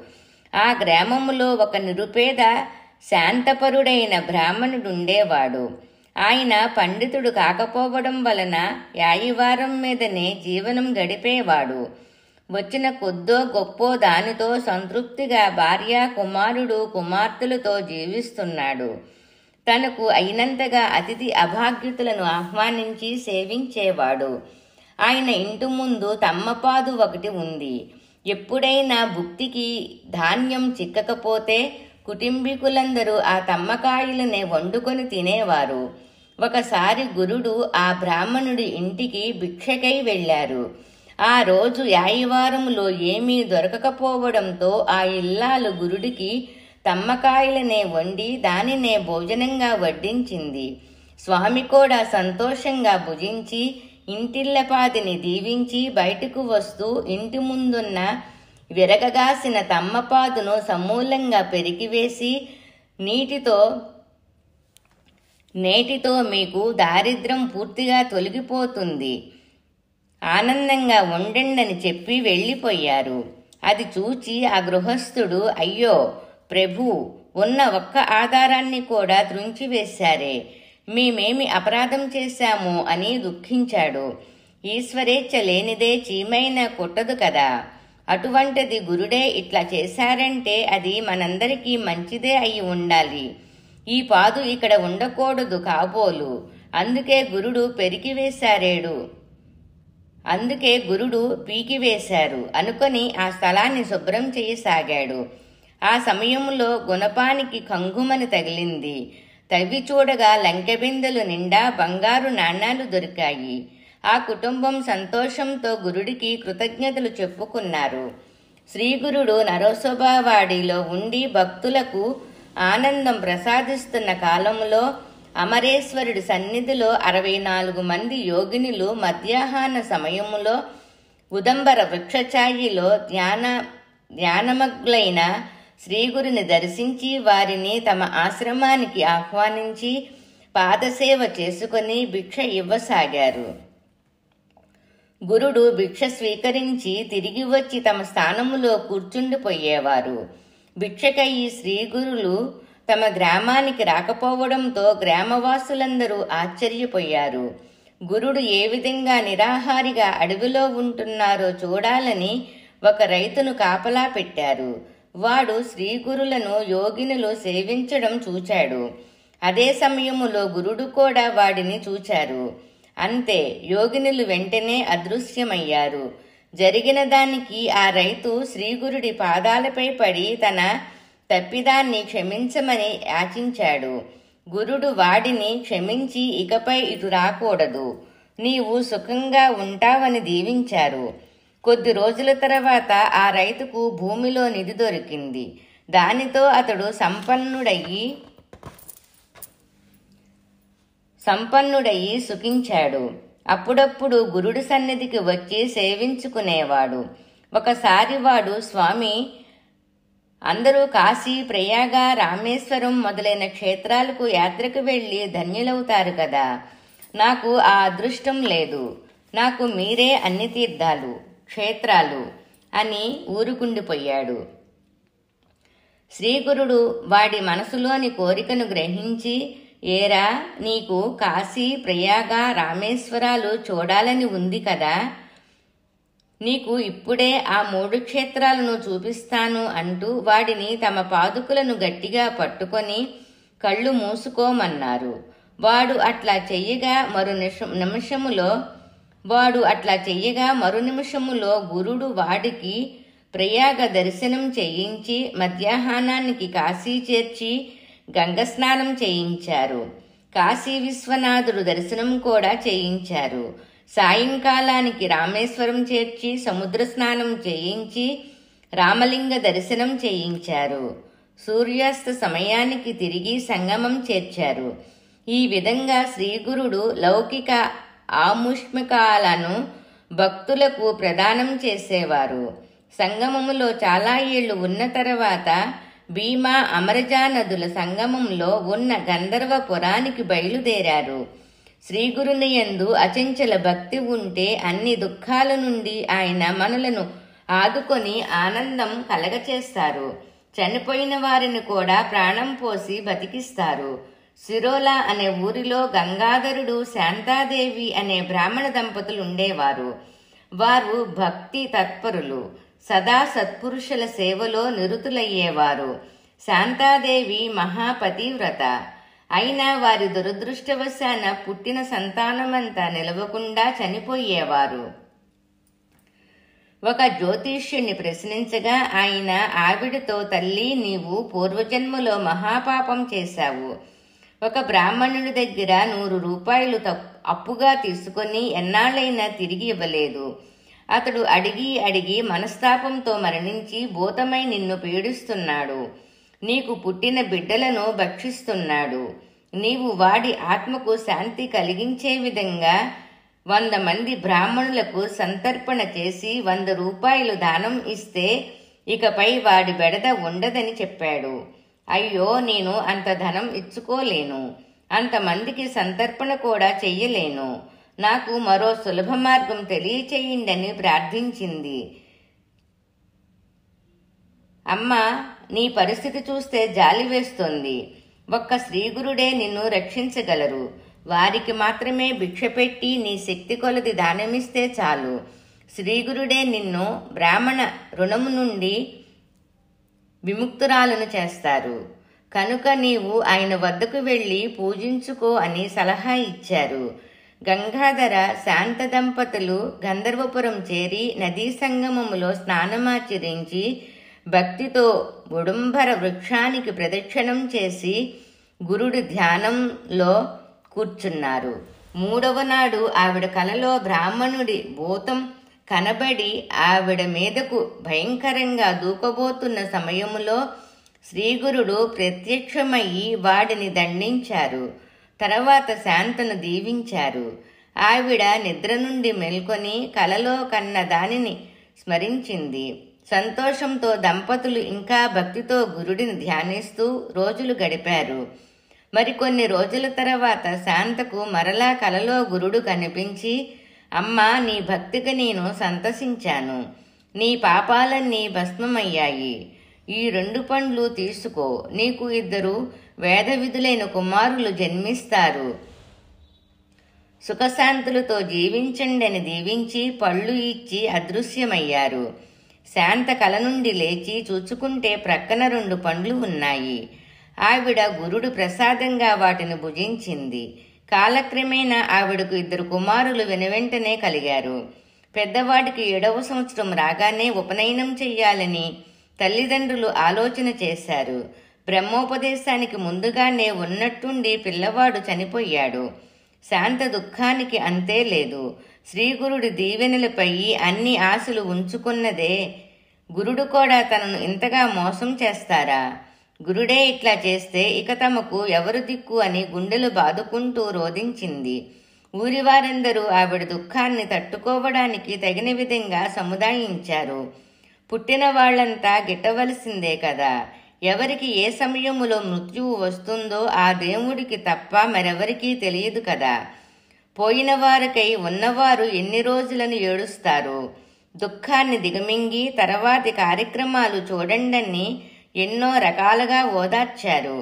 ఆ గ్రామములో ఒక నిరుపేద శాంతపరుడైన బ్రాహ్మణుడుండేవాడు. ఆయన పండితుడు కాకపోవడం వలన యాయివారం మీదనే జీవనం గడిపేవాడు. వచ్చిన కొద్దో గొప్పో దానితో సంతృప్తిగా భార్య, కుమారుడు, కుమార్తెలతో జీవిస్తున్నాడు. తనకు అయినంతగా అతిథి అభాగ్యుతులను ఆహ్వానించి సేవించేవాడు. ఆయన ఇంటి ముందు తమ్మపాదు ఒకటి ఉంది. ఎప్పుడైనా భుక్తికి ధాన్యం చిక్కకపోతే కుటుంబీకులందరూ ఆ తమ్మకాయలనే వండుకొని తినేవారు. ఒకసారి గురుడు ఆ బ్రాహ్మణుడి ఇంటికి భిక్షకై వెళ్లారు. ఆ రోజు యాయివారములో ఏమీ దొరకకపోవడంతో ఆ ఇల్లాలు గురుడికి తమ్మకాయలనే వండి దానినే భోజనంగా వడ్డించింది. స్వామి కూడా సంతోషంగా భుజించి ఇంటిల్లపాదిని దీవించి బయటకు వస్తూ ఇంటి ముందున్న విరగగాసిన తమ్మపాదును సమూలంగా పెరికివేసి నేటితో మీకు దారిద్ర్యం పూర్తిగా తొలగిపోతుంది, ఆనందంగా ఉండండని చెప్పి వెళ్ళిపోయారు. అది చూచి ఆ గృహస్థుడు, అయ్యో ప్రభు, ఉన్న ఒక్క ఆధారాన్ని కూడా త్రుంచివేశారే, మేమేమి అపరాధం చేశాము అని దుఃఖించాడు. ఈశ్వరేచ్ఛ లేనిదే చీమైనా కొట్టదు కదా. అటువంటిది గురుడే ఇట్లా చేశారంటే అది మనందరికీ మంచిదే అయి ఉండాలి. ఈ పాదు ఇక్కడ ఉండకూడదు కాబోలు. అందుకే గురుడు పీకివేశారు అనుకొని ఆ స్థలాన్ని శుభ్రం చేయసాగాడు. ఆ సమయంలో గుణపానికి కంగుమని తగిలింది. తవ్వి చూడగా లంకెబిందెలు నిండా బంగారు నాణాలు దొరికాయి. ఆ కుటుంబం సంతోషంతో గురుడికి కృతజ్ఞతలు చెప్పుకున్నారు. శ్రీగురుడు నరసోబావాడిలో ఉండి భక్తులకు ఆనందం ప్రసాదిస్తున్న కాలంలో అమరేశ్వరుడి సన్నిధిలో 64 మంది యోగినులు మధ్యాహ్న సమయములో ఉదంబర వృక్షఛాయిలో ధ్యానమగ్నులైన శ్రీగురుని దర్శించి వారిని తమ ఆశ్రమానికి ఆహ్వానించి పాదసేవ చేసుకుని భిక్ష ఇవ్వసాగారు. గురుడు భిక్ష స్వీకరించి తిరిగి వచ్చి తమ స్థానములో కూర్చుండిపోయేవారు. భిక్షకై శ్రీగురులు తమ గ్రామానికి రాకపోవడంతో గ్రామవాసులందరూ ఆశ్చర్యపోయారు. గురుడు ఏ విధంగా నిరాహారిగా అడవిలో ఉంటున్నారో చూడాలని ఒక రైతును కాపలా పెట్టారు. వాడు శ్రీగురులను యోగినులు సేవించడం చూచాడు. అదే సమయములో గురుడు కూడా వాడిని చూచారు. అంతే, యోగినులు వెంటనే అదృశ్యమయ్యారు. జరిగిన దానికి ఆ రైతు శ్రీగురుడి పాదాలపై పడి తన తప్పిదాన్ని క్షమించమని యాచించాడు. గురుడు వాడిని క్షమించి ఇకపై ఇటు రాకూడదు, నీవు సుఖంగా ఉంటావని దీవించారు. కొద్ది రోజుల తర్వాత ఆ రైతుకు భూమిలో నిధి దొరికింది. దానితో అతడు సంపన్నుడయి సుఖించాడు. అప్పుడప్పుడు గురుడి సన్నిధికి వచ్చి సేవించుకునేవాడు. ఒకసారి వాడు, స్వామి, అందరూ కాశీ, ప్రయాగ, రామేశ్వరం మొదలైన క్షేత్రాలకు యాత్రకు వెళ్ళి ధన్యులవుతారు కదా, నాకు ఆ అదృష్టం లేదు. నాకు మీరే అన్ని తీర్థాలు, క్షేత్రాలు అని ఊరుకుండిపోయాడు. శ్రీగురుడు వాడి మనసులోని కోరికను గ్రహించి, ఏరా, నీకు కాశీ, ప్రయాగ, రామేశ్వరాలు చూడాలని ఉంది కదా, నీకు ఇప్పుడే ఆ 3 క్షేత్రాలను చూపిస్తాను అంటూ వాడిని తమ పాదుకులను గట్టిగా పట్టుకొని కళ్ళు మూసుకోమన్నారు. వాడు అట్లా చెయ్యగా మరు నిమిషములో గురుడు వాడికి ప్రయాగ దర్శనం చేయించి మధ్యాహ్నానికి కాశీ చేర్చి గంగస్నానం చేయించారు. కాశీ విశ్వనాథుడు దర్శనం కూడా చేయించారు. సాయంకాలానికి రామేశ్వరం చేర్చి సముద్ర స్నానం చేయించి రామలింగ దర్శనం చేయించారు. సూర్యాస్త సమయానికి తిరిగి సంగమం చేర్చారు. ఈ విధంగా శ్రీగురుడు లౌకిక ఆముష్మికాలను భక్తులకు ప్రదానం చేసేవారు. సంగమములో చాలా ఏళ్లు ఉన్న తర్వాత భీమా, అమరజా నదుల సంగమంలో ఉన్న గంధర్వపురానికి బయలుదేరారు. శ్రీగురుని యందు అచంచల భక్తి ఉంటే అన్ని దుఃఖాల నుండి ఆయన మనలను ఆదుకొని ఆనందం కలగచేస్తారు. చనిపోయిన వారిని కూడా ప్రాణం పోసి బతికిస్తారు. సిరోలా అనే ఊరిలో గంగాధరుడు, శాంతాదేవి అనే బ్రాహ్మణ దంపతులు ఉండేవారు. వారు భక్తి తత్పరులు, సదా సత్పురుషుల సేవలో నిరుతులయ్యేవారు. శాంతాదేవి మహాపతివ్రత. అయినా వారి దురదృష్టవశాన పుట్టిన సంతానమంతా నిలవకుండా చనిపోయేవారు. ఒక జ్యోతిష్యుని ప్రశ్నించగా ఆయన ఆవిడతో, తల్లి, నీవు పూర్వజన్మలో మహాపాపం చేశావు. ఒక బ్రాహ్మణుడి దగ్గర 100 రూపాయలు అప్పుగా తీసుకొని ఎన్నాళ్ళైనా తిరిగి ఇవ్వలేదు. అతడు అడిగి మనస్తాపంతో మరణించి భూతమై నిన్ను పీడిస్తున్నాడు. నీకు పుట్టిన బిడ్డలను భక్షిస్తున్నాడు. నీవు వాడి ఆత్మకు శాంతి కలిగించే విధంగా 100 మంది బ్రాహ్మణులకు సంతర్పణ చేసి 100 రూపాయలు దానం ఇస్తే ఇకపై వాడి బెడద ఉండదని చెప్పాడు. అయ్యో, నేను అంత ధనం ఇచ్చుకోలేను, అంతమందికి సంతర్పణ కూడా చెయ్యలేను. నాకు మరో సులభ మార్గం తెలియచేయండని ప్రార్థించింది. అమ్మా, నీ పరిస్థితి చూస్తే జాలి వేస్తోంది. ఒక్క శ్రీగురుడే నిన్ను రక్షించగలరు. వారికి మాత్రమే భిక్ష పెట్టి నీ శక్తి కొలది దానమిస్తే చాలు. శ్రీగురుడే నిన్ను బ్రాహ్మణ రుణము నుండి విముక్తురాలను చేస్తారు. కనుక నీవు ఆయన వద్దకు వెళ్ళి పూజించుకో అని సలహా ఇచ్చారు. గంగాధర, శాంత దంపతులు గంధర్వపురం చేరి నదీ సంగమములో స్నానమాచరించి భక్తితో ఉడుంబర వృక్షానికి ప్రదక్షిణం చేసి గురుడి ధ్యానంలో కూర్చున్నారు. 3వ నాడు ఆవిడ కలలో బ్రాహ్మణుడి భూతం కనబడి ఆవిడ మీదకు భయంకరంగా దూకబోతున్న సమయములో శ్రీగురుడు ప్రత్యక్షమయ్యి వాడిని దండించారు. తర్వాత శాంతను దీవించారు. ఆవిడ నిద్ర నుండి మేల్కొని కలలో కన్న దానిని స్మరించింది. సంతోషంతో దంపతులు ఇంకా భక్తితో గురుడిని ధ్యానిస్తూ రోజులు గడిపారు. మరికొన్ని రోజుల తర్వాత శాంతకు మరలా కలలో గురుడు కనిపించి, అమ్మా, నీ భక్తికి నేను సంతసించాను. నీ పాపాలన్నీ భస్మమయ్యాయి. ఈ 2 పండ్లు తీసుకో. నీకు 2 వేద విధులైన కుమారులు జన్మిస్తారు. సుఖశాంతులతో జీవించండి అని దీవించి పళ్ళు ఇచ్చి అదృశ్యమయ్యారు. శాంత కల నుండి లేచి చూచుకుంటే ప్రక్కన 2 పండ్లు ఉన్నాయి. ఆవిడ గురుడు ప్రసాదంగా వాటిని భుజించింది. కాలక్రమేణా ఆవిడకు 2 కుమారులు వెనువెంటనే కలిగారు. పెద్దవాడికి 7వ సంవత్సరం రాగానే ఉపనయనం చెయ్యాలని తల్లిదండ్రులు ఆలోచన చేశారు. బ్రహ్మోపదేశానికి ముందుగానే ఉన్నట్టుండి పిల్లవాడు చనిపోయాడు. శాంత దుఃఖానికి అంతే లేదు. శ్రీగురుడి దీవెనలపై అన్ని ఆశలు ఉంచుకున్నదే. గురుడు కూడా తనను ఇంతగా మోసం చేస్తారా? గురుడే ఇట్లా చేస్తే ఇక తమకు ఎవరు దిక్కు అని గుండెలు బాదుకుంటూ రోదించింది. ఊరివారందరూ ఆవిడ దుఃఖాన్ని తట్టుకోవడానికి తగిన విధంగా సముదాయించారు. పుట్టిన వాళ్లంతా గిట్టవలసిందే కదా. ఎవరికి ఏ సమయములో మృత్యువు వస్తుందో ఆ దేవుడికి తప్ప మరెవరికీ తెలియదు కదా. పోయిన వారికై ఉన్నవారు ఎన్ని రోజులను ఏడుస్తారు. దుఃఖాన్ని దిగమింగి తర్వాతి కార్యక్రమాలు చూడండని ఎన్నో రకాలుగా ఓదార్చారు.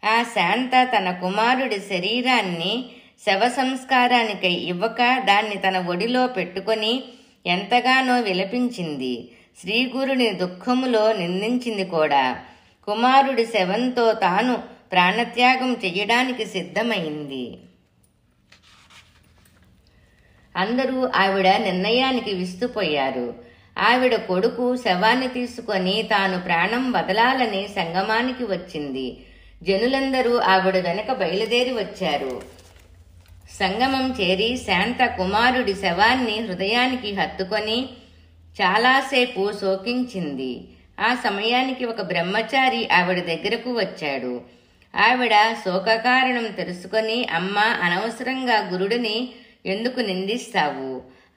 ఆ శాంత తన కుమారుడి శరీరాన్ని శవ సంస్కారానికై ఇవ్వక దాన్ని తన ఒడిలో పెట్టుకొని ఎంతగానో విలపించింది. శ్రీగురుని దుఃఖములో నిందించింది కూడా. కుమారుడి శవంతో తాను ప్రాణత్యాగం చెయ్యడానికి సిద్ధమైంది. అందరూ ఆవిడ నిర్ణయానికి విస్తుపోయారు. ఆవిడ కొడుకు శవాన్ని తీసుకొని తాను ప్రాణం వదలాలని సంగమానికి వచ్చింది. జనులందరూ ఆవిడ వెనక బయలుదేరి వచ్చారు. సంగమం చేరి శాంత కుమారుడి శవాన్ని హృదయానికి హత్తుకొని చాలాసేపు శోకించింది. ఆ సమయానికి ఒక బ్రహ్మచారి ఆవిడ దగ్గరకు వచ్చాడు. ఆవిడ శోకకారణం తెలుసుకొని, అమ్మా, అనవసరంగా గురుడిని ఎందుకు నిందిస్తావు?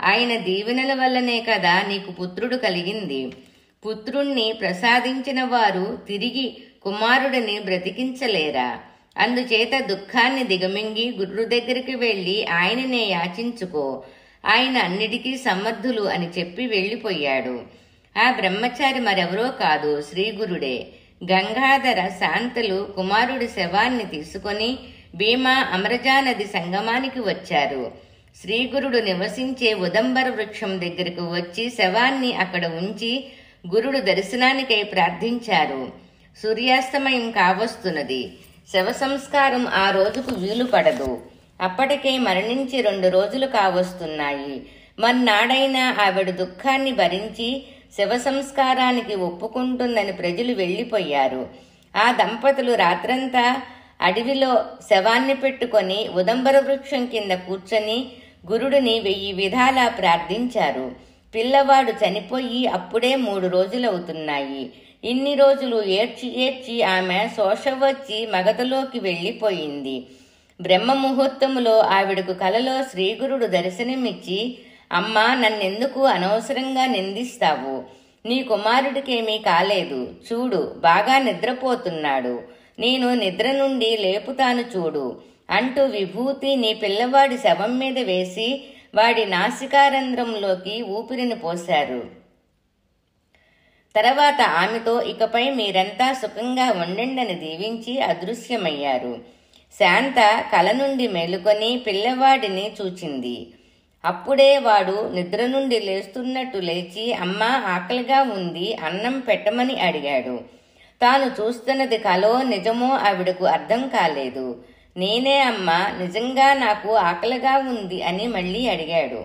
ఆయన దీవెనల వల్లనే కదా నీకు పుత్రుడు కలిగింది. పుత్రుణ్ణి ప్రసాదించిన వారు తిరిగి కుమారుడిని బ్రతికించలేరా? అందుచేత దుఃఖాన్ని దిగమింగి గురు దగ్గరికి వెళ్లి ఆయననే యాచించుకో. ఆయన అన్నిటికీ సమర్థులు అని చెప్పి వెళ్లిపోయాడు. ఆ బ్రహ్మచారి మరెవరో కాదు, శ్రీగురుడే. గంగాధర శాంతలు కుమారుడి శవాన్ని తీసుకొని భీమా అమరజా నది సంగమానికి వచ్చారు. శ్రీగురుడు నివసించే ఉదంబర వృక్షం దగ్గరకు వచ్చి శవాన్ని అక్కడ ఉంచి గురుడు దర్శనానికై ప్రార్థించారు. సూర్యాస్తమయం కావస్తున్నది. శవ సంస్కారం ఆ రోజుకు వీలు పడదు. అప్పటికే మరణించి 2 రోజులు కావస్తున్నాయి. మర్నాడైనా ఆవిడ దుఃఖాన్ని భరించి శవ సంస్కారానికి ఒప్పుకుంటుందని ప్రజలు వెళ్లిపోయారు. ఆ దంపతులు రాత్రంతా అడవిలో శవాన్ని పెట్టుకొని ఉదంబర వృక్షం కింద కూర్చొని గురుడిని 1000 విధాలా ప్రార్థించారు. పిల్లవాడు చనిపోయి అప్పుడే 3 రోజులవుతున్నాయి. ఇన్ని రోజులు ఏడ్చి ఏడ్చి ఆమె శోష వచ్చి మగతలోకి వెళ్లిపోయింది. బ్రహ్మ ముహూర్తములో ఆవిడకు కలలో శ్రీగురుడు దర్శనమిచ్చి, అమ్మా, నన్నెందుకు అనవసరంగా నిందిస్తావు? నీ కుమారుడికేమీ కాలేదు. చూడు, బాగా నిద్రపోతున్నాడు. నేను నిద్ర నుండి లేపుతాను చూడు అంటూ విభూతి నీ పిల్లవాడి శవం మీద వేసి వాడి నాసికారంధ్రంలోకి ఊపిరిని పోశారు. తర్వాత ఆమెతో, ఇకపై మీరంతా సుఖంగా ఉండండని దీవించి అదృశ్యమయ్యారు. శాంత కల నుండి మేలుకొని పిల్లవాడిని చూచింది. అప్పుడే వాడు నిద్ర నుండి లేస్తున్నట్టు లేచి, అమ్మా, ఆకలిగా ఉంది, అన్నం పెట్టమని అడిగాడు. తాను చూస్తున్నది కలో నిజమో ఆవిడకు అర్థం కాలేదు. నేనే అమ్మా, నిజంగా నాకు ఆకలిగా ఉంది అని మళ్ళీ అడిగాడు.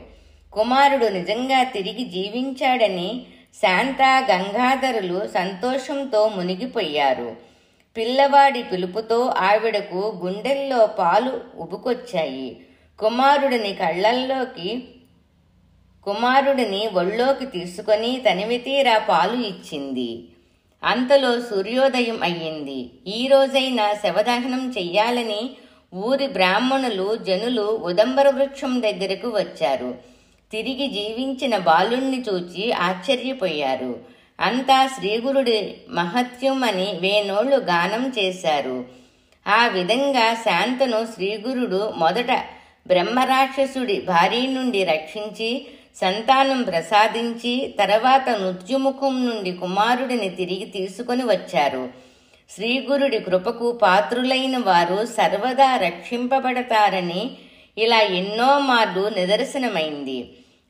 కుమారుడు నిజంగా తిరిగి జీవించాడని శాంత, గంగాధరులు సంతోషంతో మునిగిపోయారు. పిల్లవాడి పిలుపుతో ఆవిడకు గుండెల్లో పాలు ఉబుకొచ్చాయి. కుమారుడిని ఒళ్ళోకి తీసుకొని తనివితీరా పాలు ఇచ్చింది. అంతలో సూర్యోదయం అయ్యింది. ఈ రోజైనా శవదహనం చెయ్యాలని ఊరి బ్రాహ్మణులు, జనులు ఉదంబర వృక్షం దగ్గరకు వచ్చారు. తిరిగి జీవించిన బాలుణ్ణి చూచి ఆశ్చర్యపోయారు. అంతా శ్రీగురుడి మహత్యం అని వేనోళ్లు గానం చేశారు. ఆ విధంగా శాంతను శ్రీగురుడు మొదట బ్రహ్మరాక్షసుడి భారీ నుండి రక్షించి సంతానం ప్రసాదించి తర్వాత మృత్యుముఖం నుండి కుమారుడిని తిరిగి తీసుకొని వచ్చారు. శ్రీగురుడి కృపకు పాత్రులైన వారు సర్వదా రక్షింపబడతారని ఇలా ఎన్నో మార్లు నిదర్శనమైంది.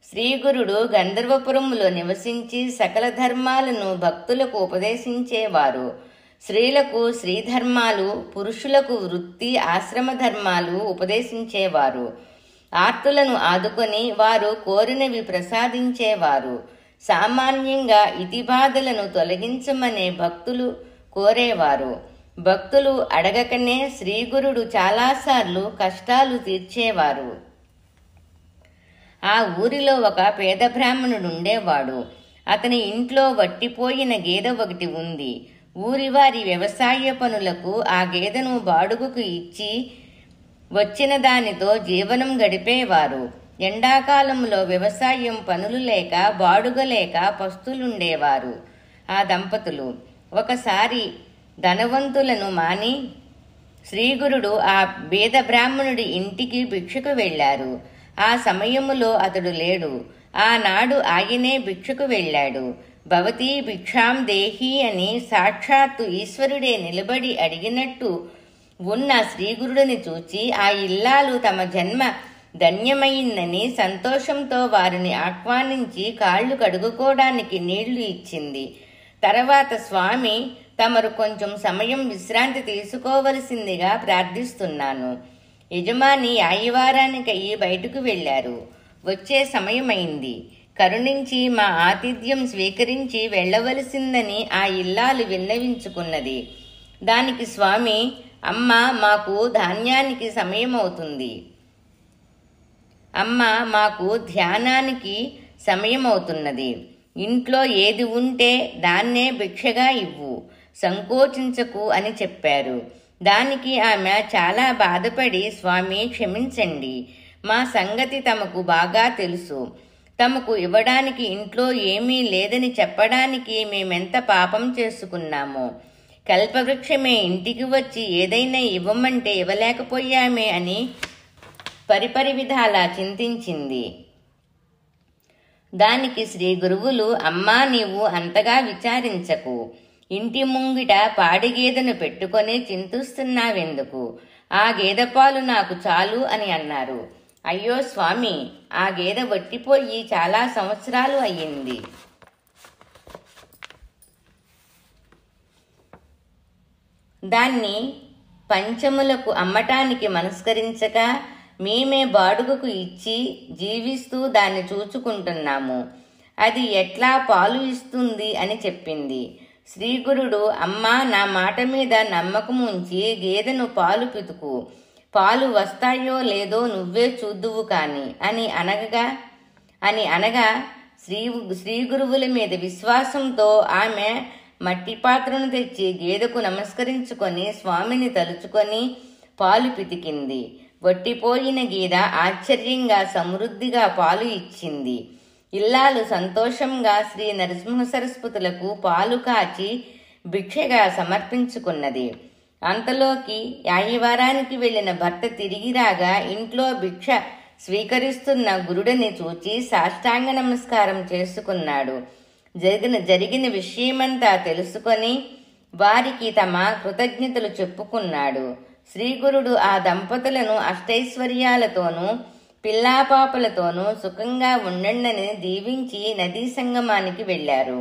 శ్రీగురుడు గంధర్వపురములో నివసించి సకల ధర్మాలను భక్తులకు ఉపదేశించేవారు. స్త్రీలకు స్త్రీధర్మాలు, పురుషులకు వృత్తి ఆశ్రమ ధర్మాలు ఉపదేశించేవారు. ఆర్తులను ఆదుకొని వారు కోరినవి ప్రసాదించేవారు. సామాన్యంగా ఇతిబాధలను తొలగించమనే భక్తులు కోరేవారు. భక్తులు అడగకనే శ్రీగురుడు చాలాసార్లు కష్టాలు తీర్చేవారు. ఆ ఊరిలో ఒక పేద బ్రాహ్మణుడుండేవాడు. అతని ఇంట్లో వట్టిపోయిన గేదె ఒకటి ఉంది. ఊరివారి వ్యవసాయ పనులకు ఆ గేదెను బాడుగుకు ఇచ్చి వచ్చిన దానితో జీవనం గడిపేవారు. ఎండాకాలంలో వ్యవసాయం పనులు లేక బాడుగ లేక పస్తులుండేవారు. ఆ దంపతులు ఒకసారి ధనవంతులను మాని శ్రీగురుడు ఆ బీద బ్రాహ్మణుడి ఇంటికి భిక్షకు వెళ్లారు. ఆ సమయములో అతడు లేడు. ఆనాడు ఆయనే భిక్షకు వెళ్ళాడు. భవతీ భిక్షాం దేహి అని సాక్షాత్తు ఈశ్వరుడే నిలబడి అడిగినట్టు ఉన్న శ్రీగురుడిని చూచి ఆ ఇల్లాలు తమ జన్మ ధన్యమైందని సంతోషంతో వారిని ఆహ్వానించి కాళ్ళు కడుగుకోవడానికి నీళ్లు ఇచ్చింది. తర్వాత స్వామి, తమరు కొంచెం సమయం విశ్రాంతి తీసుకోవలసిందిగా ప్రార్థిస్తున్నాను. యజమాని ఆదివారానికయ్యి బయటకు వెళ్లారు. వచ్చే సమయమైంది. కరుణించి మా ఆతిథ్యం స్వీకరించి వెళ్లవలసిందని ఆ ఇల్లాలు విన్నవించుకున్నది. దానికి స్వామి, అమ్మ, మాకు ధాన్యానికి సమయమవుతుంది. అమ్మ, మాకు ధ్యానానికి సమయమవుతున్నది. ఇంట్లో ఏది ఉంటే దాన్నే భిక్షగా ఇవ్వు, సంకోచించకు అని చెప్పారు. దానికి ఆమె చాలా బాధపడి, స్వామి క్షమించండి, మా సంగతి తమకు బాగా తెలుసు. తమకు ఇవ్వడానికి ఇంట్లో ఏమీ లేదని చెప్పడానికి మేమెంత పాపం చేసుకున్నామో. కల్పవృక్షమే ఇంటికి వచ్చి ఏదైనా ఇవ్వమంటే ఇవ్వలేకపోయామే అని పరిపరి విధాలా చింతించింది. దానికి శ్రీ గురువులు, అమ్మా, నీవు అంతగా విచారించకు. ఇంటి ముంగిట పాడిగేదెను పెట్టుకొని చింతిస్తున్నావెందుకు? ఆ గేదె పాలు నాకు చాలు అని అన్నారు. అయ్యో స్వామి, ఆ గేదె వట్టిపోయి చాలా సంవత్సరాలు అయ్యింది. దాన్ని పంచములకు అమ్మటానికి మనస్కరించక మేమే బాడుగకు ఇచ్చి జీవిస్తూ దాన్ని చూచుకుంటున్నాము. అది ఎట్లా పాలు ఇస్తుంది అని చెప్పింది. శ్రీగురుడు, అమ్మా, నా మాట మీద నమ్మకం ఉంచి గేదెను పాలు పితుకు, పాలు వస్తాయో లేదో నువ్వే చూద్దువు కాని అని అనగా శ్రీగురువుల మీద విశ్వాసంతో ఆమె మట్టి పాత్రను తెచ్చి గేదెకు నమస్కరించుకొని స్వామిని తలుచుకొని పాలు పితికింది. వట్టిపోయిన గేదె ఆశ్చర్యంగా సమృద్ధిగా పాలు ఇచ్చింది. ఇల్లాలు సంతోషంగా శ్రీ నరసింహ సరస్వతులకు పాలు కాచి భిక్షగా సమర్పించుకున్నది. అంతలోకి యాయవారానికి వెళ్లిన భర్త తిరిగి రాగా ఇంట్లో భిక్ష స్వీకరిస్తున్న గురుడిని చూచి సాష్టాంగ నమస్కారం చేసుకున్నాడు. జరిగిన విషయమంతా తెలుసుకొని వారికి తమ కృతజ్ఞతలు చెప్పుకున్నాడు. శ్రీగురుడు ఆ దంపతులను అష్టైశ్వర్యాలతోనూ పిల్లాపాపలతోనూ సుఖంగా ఉండండని దీవించి నదీ సంగమానికి వెళ్లారు.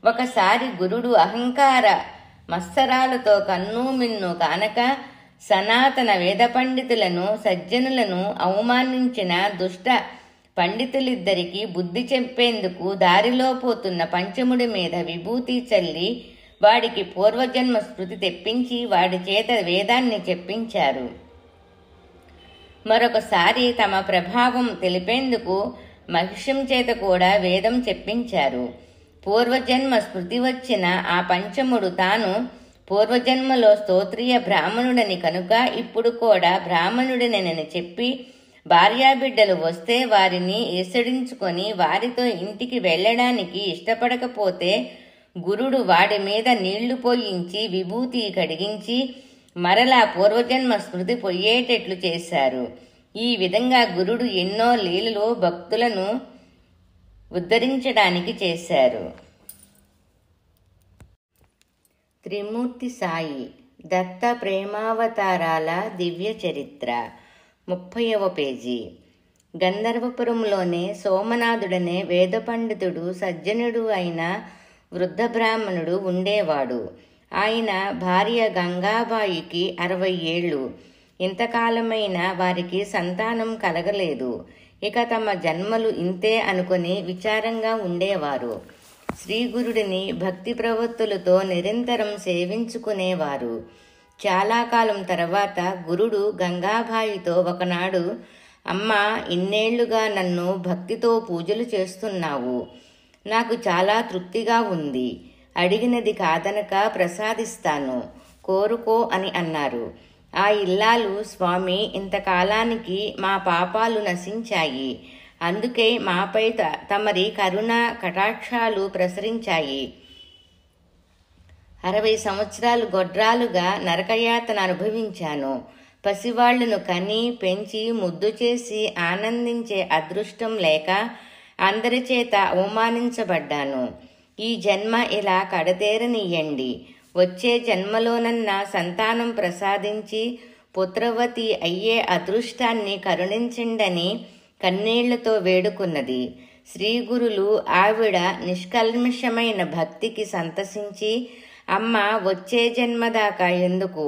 ఒకసారి గురుడు అహంకార మత్సరాలతో కన్ను మిన్ను కానక సనాతన వేద పండితులను సజ్జనులను అవమానించిన దుష్ట పండితులిద్దరికీ బుద్ధి చెప్పేందుకు దారిలో పోతున్న పంచముడి మీద విభూతి చల్లి వాడికి పూర్వజన్మ స్మృతి తెప్పించి వాడి చేత వేదాన్ని చెప్పించారు. మరొకసారి తమ ప్రభావం తెలిపేందుకు మహిషం చేత కూడా వేదం చెప్పించారు. పూర్వజన్మ స్మృతి వచ్చిన ఆ పంచముడు తాను పూర్వజన్మలో స్తోత్రీయ బ్రాహ్మణుడని కనుక ఇప్పుడు కూడా బ్రాహ్మణుడినని చెప్పి భార్యాబిడ్డలు వస్తే వారిని ఈసడించుకొని వారితో ఇంటికి వెళ్ళడానికి ఇష్టపడకపోతే గురుడు వాడి మీద నీళ్లు పోయించి విభూతి కడిగించి మరలా పూర్వజన్మ స్మృతి పొయ్యేటట్లు చేశారు. ఈ విధంగా గురుడు ఎన్నో లీలలు భక్తులను ఉద్ధరించడానికి చేశారు. త్రిమూర్తి సాయి దత్త ప్రేమావతారాల దివ్య చరిత్ర 30వ పేజీ. గంధర్వపురంలోనే సోమనాథుడనే వేద పండితుడు సజ్జనుడు అయిన వృద్ధ బ్రాహ్మణుడు ఉండేవాడు. ఆయన భార్య గంగాబాయికి 60 ఏళ్ళు. ఇంతకాలమైన వారికి సంతానం కలగలేదు. ఇక తమ జన్మలు ఇంతే అనుకుని విచారంగా ఉండేవారు. శ్రీగురుడిని భక్తి ప్రవృత్తులతో నిరంతరం సేవించుకునేవారు. చాలా కాలం తర్వాత గురుడు గంగాబాయితో ఒకనాడు, అమ్మా, ఇన్నేళ్లుగా నన్ను భక్తితో పూజలు చేస్తున్నావు. నాకు చాలా తృప్తిగా ఉంది. అడిగినది కాదనక ప్రసాదిస్తాను, కోరుకో అని అన్నారు. ఆ ఇల్లాలు, స్వామి, ఇంతకాలానికి మా పాపాలు నశించాయి. అందుకే మాపై తమరి కరుణ కటాక్షాలు ప్రసరించాయి. 60 సంవత్సరాలు గొడ్రాలుగా నరకయాతన అనుభవించాను. పసివాళ్లను కని పెంచి ముద్దు చేసి ఆనందించే అదృష్టం లేక అందరి చేత అవమానించబడ్డాను. ఈ జన్మ ఇలా కడతేరనియ్యండి. వచ్చే జన్మలోనన్నా సంతానం ప్రసాదించి పుత్రవతి అయ్యే అదృష్టాన్ని కరుణించండని కన్నీళ్లతో వేడుకున్నది. శ్రీగురులు ఆవిడ నిష్కల్మషమైన భక్తికి సంతసించి, అమ్మ, వచ్చే జన్మదాకా ఎందుకు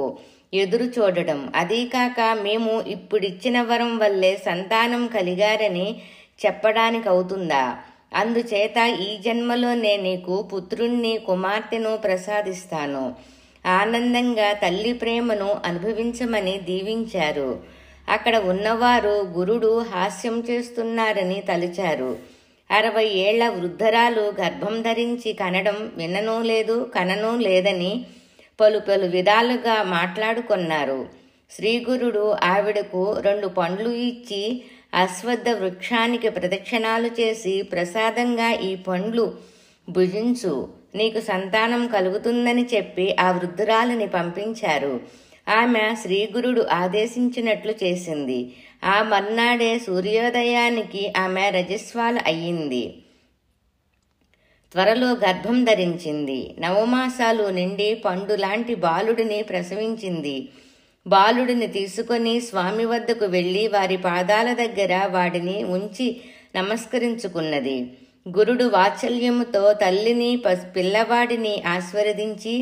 ఎదురు చూడడం? అదీకాక మేము ఇప్పుడిచ్చిన వరం వల్లే సంతానం కలిగారని చెప్పడానికవుతుందా? అందుచేత ఈ జన్మలోనే నీకు పుత్రుణ్ణి, కుమార్తెను ప్రసాదిస్తాను. ఆనందంగా తల్లి ప్రేమను అనుభవించమని దీవించారు. అక్కడ ఉన్నవారు గురుడు హాస్యం చేస్తున్నారని తలిచారు. 60 ఏళ్ల వృద్ధరాలు గర్భం ధరించి కనడం విననూ లేదు, కననూ లేదని పలు విధాలుగా మాట్లాడుకున్నారు. శ్రీగురుడు ఆవిడకు 2 పండ్లు ఇచ్చి అశ్వత్థ వృక్షానికి ప్రదక్షిణాలు చేసి, ప్రసాదంగా ఈ పండ్లు భుజించు, నీకు సంతానం కలుగుతుందని చెప్పి ఆ వృద్ధురాలిని పంపించారు. ఆమె శ్రీగురుడు ఆదేశించినట్లు చేసింది. ఆ మర్నాడే సూర్యోదయానికి ఆమె రజస్వాల అయ్యింది. త్వరలో గర్భం ధరించింది. 9 మాసాలు నిండి పండు లాంటి బాలుడిని ప్రసవించింది. బాలుడిని తీసుకొని స్వామి వద్దకు వెళ్లి వారి పాదాల దగ్గర వాడిని ఉంచి నమస్కరించుకున్నది. గురుడు వాత్సల్యముతో తల్లిని పిల్లవాడిని ఆశీర్వదించి,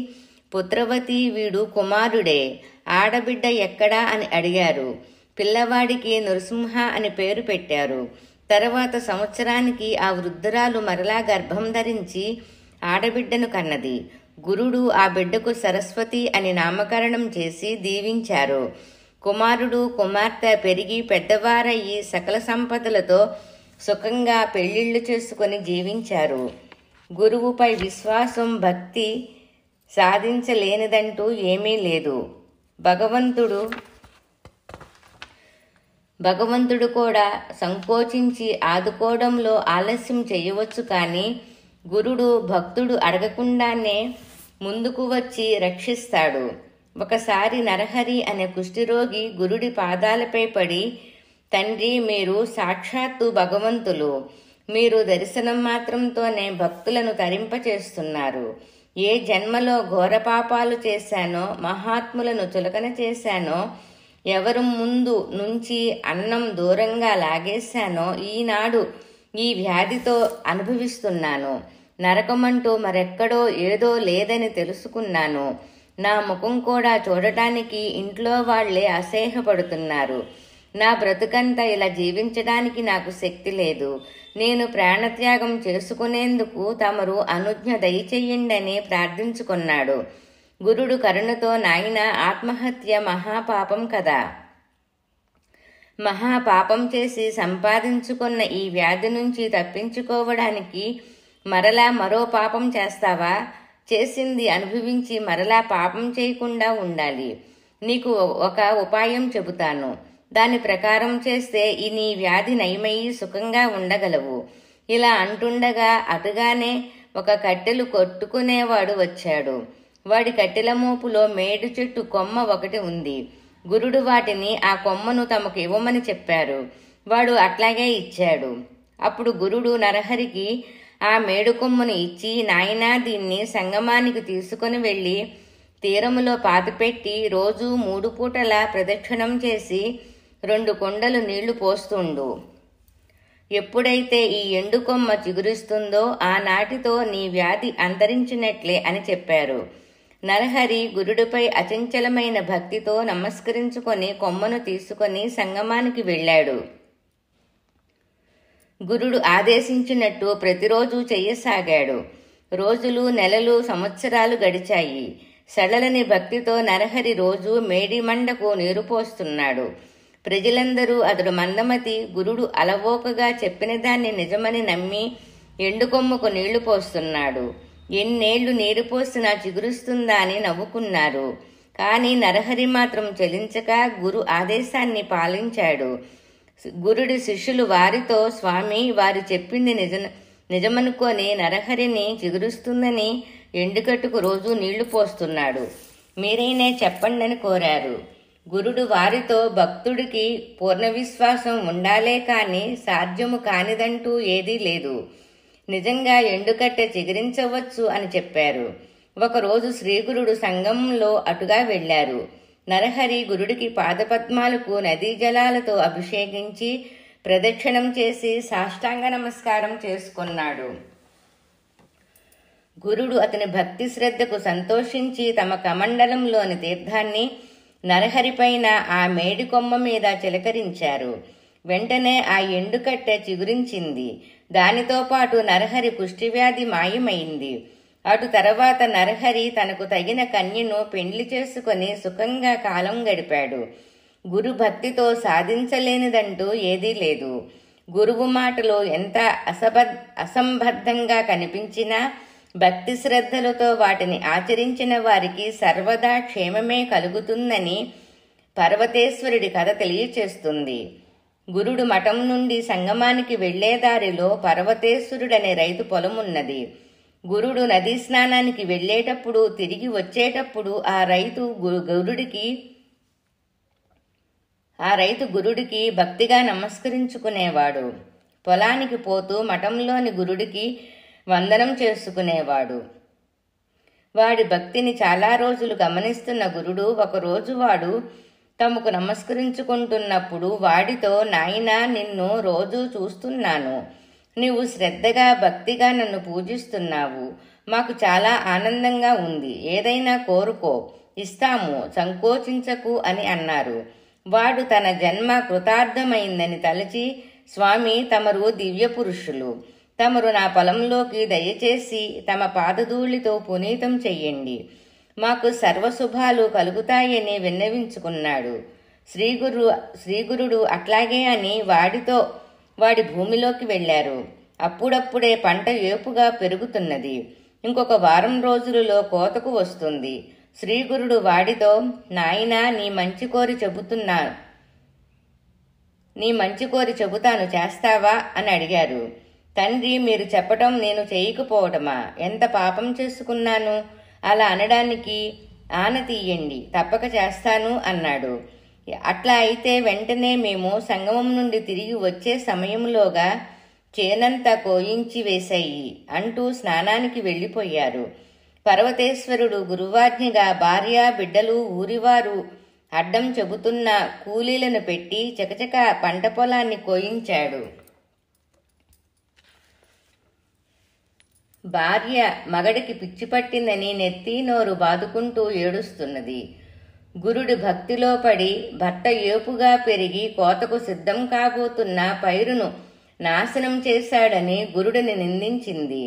పుత్రవతి, వీడు కుమారుడే, ఆడబిడ్డ ఎక్కడా అని అడిగారు. పిల్లవాడికి నృసింహ అని పేరు పెట్టారు. తర్వాత సంవత్సరానికి ఆ వృద్ధురాలు మరలా గర్భం ధరించి ఆడబిడ్డను కన్నది. గురుడు ఆ బిడ్డకు సరస్వతి అని నామకరణం చేసి దీవించారు. కుమారుడు, కుమార్తె పెరిగి పెద్దవారయ్యి సకల సంపదలతో సుఖంగా పెళ్లిళ్లు చేసుకుని జీవించారు. గురువుపై విశ్వాసం, భక్తి సాధించలేనిదంటూ ఏమీ లేదు. భగవంతుడు కూడా సంకోచించి ఆదుకోవడంలో ఆలస్యం చేయవచ్చు. కానీ గురుడు భక్తుడు అడగకుండానే ముందుకు వచ్చి రక్షిస్తాడు. ఒకసారి నరహరి అనే కుష్ఠిరోగి గురుడి పాదాలపై పడి, తండ్రి, మీరు సాక్షాత్తు భగవంతులు. మీరు దర్శనం మాత్రంతోనే భక్తులను తరింపచేస్తున్నారు. ఏ జన్మలో ఘోర పాపాలు చేశానో, మహాత్ములను చులకన చేశానో, ఎవరు ముందు నుంచి అన్నం దూరంగా లాగేశానో, ఈనాడు ఈ వ్యాధితో అనుభవిస్తున్నాను. నరకమంటూ మరెక్కడో ఏదో లేదని తెలుసుకున్నాను. నా ముఖం కూడా చూడటానికి ఇంట్లో వాళ్లే అసహ్యపడుతున్నారు. నా బ్రతుకంతా ఇలా జీవించడానికి నాకు శక్తి లేదు. నేను ప్రాణత్యాగం చేసుకునేందుకు తమరు అనుజ్ఞ దయచెయ్యండని ప్రార్థించుకున్నాడు. గురుడు కరుణతో, నాయన, ఆత్మహత్య మహాపాపం కదా. మహాపాపం చేసి సంపాదించుకున్న ఈ వ్యాధి నుంచి తప్పించుకోవడానికి మరలా మరో పాపం చేస్తావా? చేసింది అనుభవించి మరలా పాపం చేయకుండా ఉండాలి. నీకు ఒక ఉపాయం చెబుతాను. దాని ప్రకారం చేస్తే ఈ నీ వ్యాధి నయమయ్యి సుఖంగా ఉండగలవు. ఇలా అంటుండగా అటుగానే ఒక కట్టెలు కొట్టుకునేవాడు వచ్చాడు. వాడి కట్టెల మోపులో మేడు చెట్టు కొమ్మ ఒకటి ఉంది. గురుడు వాటిని, ఆ కొమ్మను తమకు ఇవ్వమని చెప్పారు. వాడు అట్లాగే ఇచ్చాడు. అప్పుడు గురుడు నరహరికి ఆ మేడు కొమ్మను ఇచ్చి, నాయనా, దీన్ని సంగమానికి తీసుకుని వెళ్ళి తీరములో పాతిపెట్టి రోజు 3 పూటలా ప్రదక్షిణం చేసి 2 కుండలు నీళ్లు పోస్తుండు. ఎప్పుడైతే ఈ ఎండు కొమ్మ చిగురిస్తుందో ఆనాటితో నీ వ్యాధి అంతరించినట్లే అని చెప్పారు. నరహరి గురుడిపై అచంచలమైన భక్తితో నమస్కరించుకొని కొమ్మను తీసుకొని సంగమానికి వెళ్ళాడు. గురుడు ఆదేశించినట్టు ప్రతిరోజు చెయ్యసాగాడు. రోజులు, నెలలు, సంవత్సరాలు గడిచాయి. సడలని భక్తితో నరహరి రోజు మేడిమండకు నీరు పోస్తున్నాడు. ప్రజలందరూ అతడు మందమతి, గురుడు అలవోకగా చెప్పిన దాన్ని నిజమని నమ్మి ఎండుకొమ్మకు నీళ్లు పోస్తున్నాడు. ఎన్నేళ్లు నీరు పోసినా చిగురుస్తుందా అని నవ్వుకున్నారు. కాని నరహరి మాత్రం చలించక గురు ఆదేశాన్ని పాలించాడు. గురుడి శిష్యులు వారితో, స్వామి, వారు చెప్పింది నిజమనుకొని నరహరిని చిగురుస్తుందని ఎండుకట్టుకు రోజు నీళ్లు పోస్తున్నాడు. మీరైనా చెప్పండని కోరారు. గురుడు వారితో, భక్తుడికి పూర్ణ విశ్వాసం ఉండాలే కాని సాధ్యము కానిదంటూ ఏదీ లేదు. నిజంగా ఎండుకట్టె చిగురించవచ్చు అని చెప్పారు. ఒకరోజు శ్రీగురుడు సంగమంలో అటుగా వెళ్లారు. నరహరి గురుడికి పాదపద్మాలకు నదీ జలాలతో అభిషేకించి ప్రదక్షిణం చేసి సాష్టాంగ నమస్కారం చేసుకున్నాడు. గురుడు అతని భక్తి శ్రద్ధకు సంతోషించి తమ కమండలంలోని తీర్థాన్ని నరహరిపైన ఆ మేడి కొమ్మ మీద చిలకరించారు. వెంటనే ఆ ఎండుకట్టె చిగురించింది. దానితో పాటు నరహరి కుష్ఠవ్యాధి మాయమైంది. అటు తర్వాత నరహరి తనకు తగిన కన్యను పెండ్లి చేసుకుని సుఖంగా కాలం గడిపాడు. గురు భక్తితో సాధించలేనిదంటూ ఏదీ లేదు. గురువు మాటలు ఎంత అసంబద్ధంగా కనిపించినా భక్తి శ్రద్ధలతో వాటిని ఆచరించిన వారికి సర్వదా క్షేమమే కలుగుతుందని పర్వతేశ్వరుడి కథ తెలియచేస్తుంది. గురుడు మఠం నుండి సంగమానికి వెళ్లే దారిలో పర్వతేశ్వరుడనే రైతు పొలమున్నది. గురుడు నదీ స్నానానికి వెళ్లేటప్పుడు, తిరిగి వచ్చేటప్పుడు ఆ రైతు గురుడికి భక్తిగా నమస్కరించుకునేవాడు. పొలానికి పోతూ మఠంలోని గురుడికి వందనం చేసుకునేవాడు. వాడి భక్తిని చాలా రోజులు గమనిస్తున్న గురుడు ఒకరోజు వాడు తమకు నమస్కరించుకుంటున్నప్పుడు వాడితో, నాయనా, నిన్ను రోజూ చూస్తున్నాను. నీవు శ్రద్ధగా భక్తిగా నన్ను పూజిస్తున్నావు. మాకు చాలా ఆనందంగా ఉంది. ఏదైనా కోరుకో, ఇస్తాము, సంకోచించకు అని అన్నారు. వాడు తన జన్మ కృతార్థమైందని తలచి, స్వామి, తమరు దివ్య పురుషులు. తమరు నా పొలంలోకి దయచేసి తమ పాదధూళితో పునీతం చెయ్యండి. మాకు సర్వశుభాలు కలుగుతాయని విన్నవించుకున్నాడు. శ్రీగురుడు అట్లాగే అని వాడి భూమిలోకి వెళ్లారు. అప్పుడప్పుడే పంట ఏపుగా పెరుగుతున్నది. ఇంకొక వారం రోజులలో కోతకు వస్తుంది. శ్రీగురుడు వాడితో, నాయనా, నీ మంచి కోరి చెబుతాను, చేస్తావా అని అడిగారు. తండ్రి, మీరు చెప్పటం నేను చేయకపోవటమా? ఎంత పాపం చేసుకున్నాను? అలా అనడానికి ఆన తీయండి, తప్పక చేస్తాను అన్నాడు. అట్లా అయితే వెంటనే మేము సంగమం నుండి తిరిగి వచ్చే సమయంలోగా చేనంతా కోయించి వేశాయి అంటూ స్నానానికి వెళ్ళిపోయారు. పర్వతేశ్వరుడు గురువాజ్ఞగా భార్య, బిడ్డలు, ఊరివారు అడ్డం చెబుతున్న కూలీలను పెట్టి చకచక పంట పొలాన్ని కోయించాడు. భార్య మగడికి పిచ్చి పట్టిందని నెత్తి నోరు బాదుకుంటూ ఏడుస్తున్నది. గురుడి భక్తిలో పడి భర్త ఏపుగా పెరిగి కోతకు సిద్ధం కాబోతున్న పైరును నాశనం చేశాడని గురుడిని నిందించింది.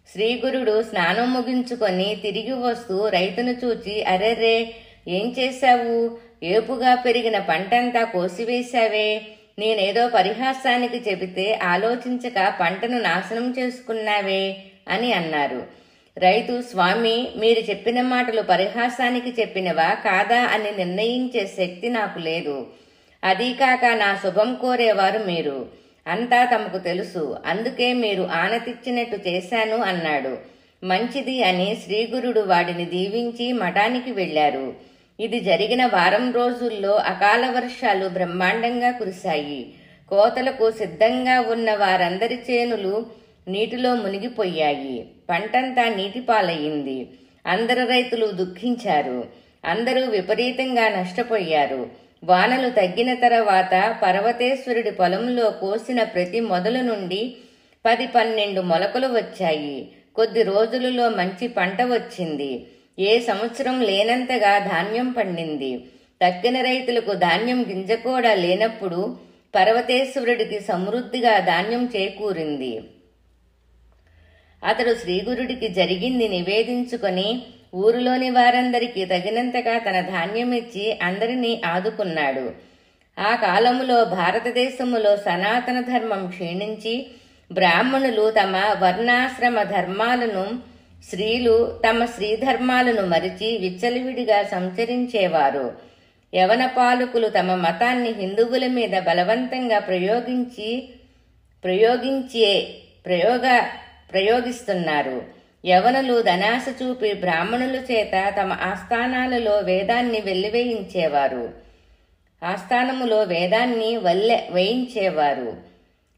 శ్రీగురుడు స్నానం ముగించుకొని తిరిగి వస్తూ రైతును చూచి, అరెర్రే, ఏం చేశావు? ఏపుగా పెరిగిన పంటంతా కోసివేశావే. నేనేదో పరిహాసానికి చెబితే ఆలోచించక పంటను నాశనం చేసుకున్నావే అని అన్నారు. రైతు, స్వామి, మీరు చెప్పిన మాటలు పరిహాసానికి చెప్పినవా కాదా అని నిర్ణయించే శక్తి నాకు లేదు. అదీకాక నా శుభం కోరేవారు మీరు. అంతా తమకు తెలుసు. అందుకే మీరు ఆనతిచ్చినట్టు చేశాను అన్నాడు. మంచిది అని శ్రీగురుడు వాడిని దీవించి మఠానికి వెళ్లారు. ఇది జరిగిన వారం రోజుల్లో అకాల వర్షాలు బ్రహ్మాండంగా కురిశాయి. కోతలకు సిద్ధంగా ఉన్న వారందరి చేనులు నీటిలో మునిగిపోయాయి. పంటంతా నీటిపాలయ్యింది. అందరు రైతులు దుఃఖించారు. అందరూ విపరీతంగా నష్టపోయారు. వానలు తగ్గిన తర్వాత పర్వతేశ్వరుడి పొలంలో కోసిన ప్రతి మొదలు నుండి 10-12 మొలకలు వచ్చాయి. కొద్ది రోజులలో మంచి పంట వచ్చింది. ఏ సంవత్సరం లేనంతగా ధాన్యం పండింది. తక్కిన రైతులకు ధాన్యం గింజ కూడా లేనప్పుడు పర్వతేశ్వరుడికి సమృద్ధిగా ధాన్యం చేకూరింది. అతడు శ్రీగురుడికి జరిగింది నివేదించుకొని ఊరిలోని వారందరికీ తగినంతగా తన ధాన్యమిచ్చి అందరినీ ఆదుకున్నాడు. ఆ కాలములో భారతదేశములో సనాతన ధర్మం క్షీణించి బ్రాహ్మణులు తమ వర్ణాశ్రమ ధర్మాలను, స్త్రీలు తమ స్త్రీధర్మాలను మరిచి విచ్చలవిడిగా సంచరించేవారు. యవన పాలకులు తమ మతాన్ని హిందువుల మీద బలవంతంగా ప్రయోగిస్తున్నారు. యవనులు ధనాశ చూపి బ్రాహ్మణుల చేత తమ ఆస్థానాలలో వేదాన్ని వేయించేవారు.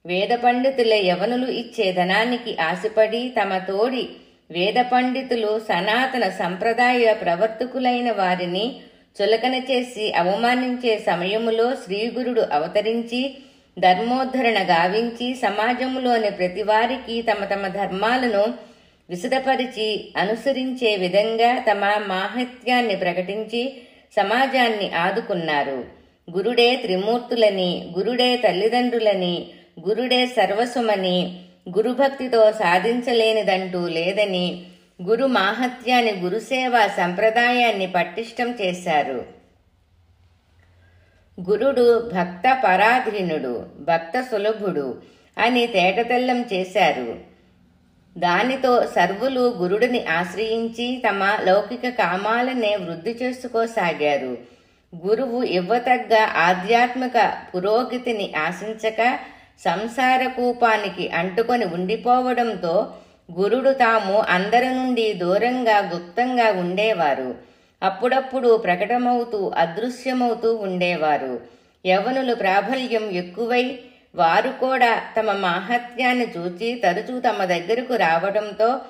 వేద పండితులే యవనులు ఇచ్చే ధనానికి ఆశపడి తమ తోడి వేద పండితులు సనాతన సంప్రదాయ ప్రవర్తకులైన వారిని చులకన చేసి అవమానించే సమయములో శ్రీగురుడు అవతరించి ధర్మోద్ధరణ గావించి సమాజంలోని ప్రతివారికి తమ తమ ధర్మాలను విశదపరిచి అనుసరించే విధంగా తమ మాహాత్మ్యాన్ని ప్రకటించి సమాజాన్ని ఆదుకున్నారు. గురుడే త్రిమూర్తులని, గురుడే తల్లిదండ్రులని, గురుడే సర్వస్వమని, గురుభక్తితో సాధించలేనిదంటూ లేదని, గురు మాహాత్మ్యాన్ని, గురుసేవా సంప్రదాయాన్ని పటిష్టం చేశారు. గురుడు భక్త పరాధీనుడు, భక్త సులభుడు అని తేటతెల్లం చేశారు. దానితో సర్వులు గురుడిని ఆశ్రయించి తమ లౌకిక కామాలనే వృద్ధి చేసుకోసాగారు. గురువు ఇవ్వతగ్గ ఆధ్యాత్మిక పురోగతిని ఆశించక సంసార కూపానికి అంటుకొని ఉండిపోవడంతో గురుడు తాము అందరి నుండి దూరంగా గుప్తంగా ఉండేవారు. అప్పుడప్పుడు ప్రకటమవుతూ అదృశ్యమవుతూ ఉండేవారు. యవనులు ప్రాబల్యం ఎక్కువై వారు కూడా తమ మాహాత్మ్యాన్ని చూచి తరచూ తమ దగ్గరకు రావడంతో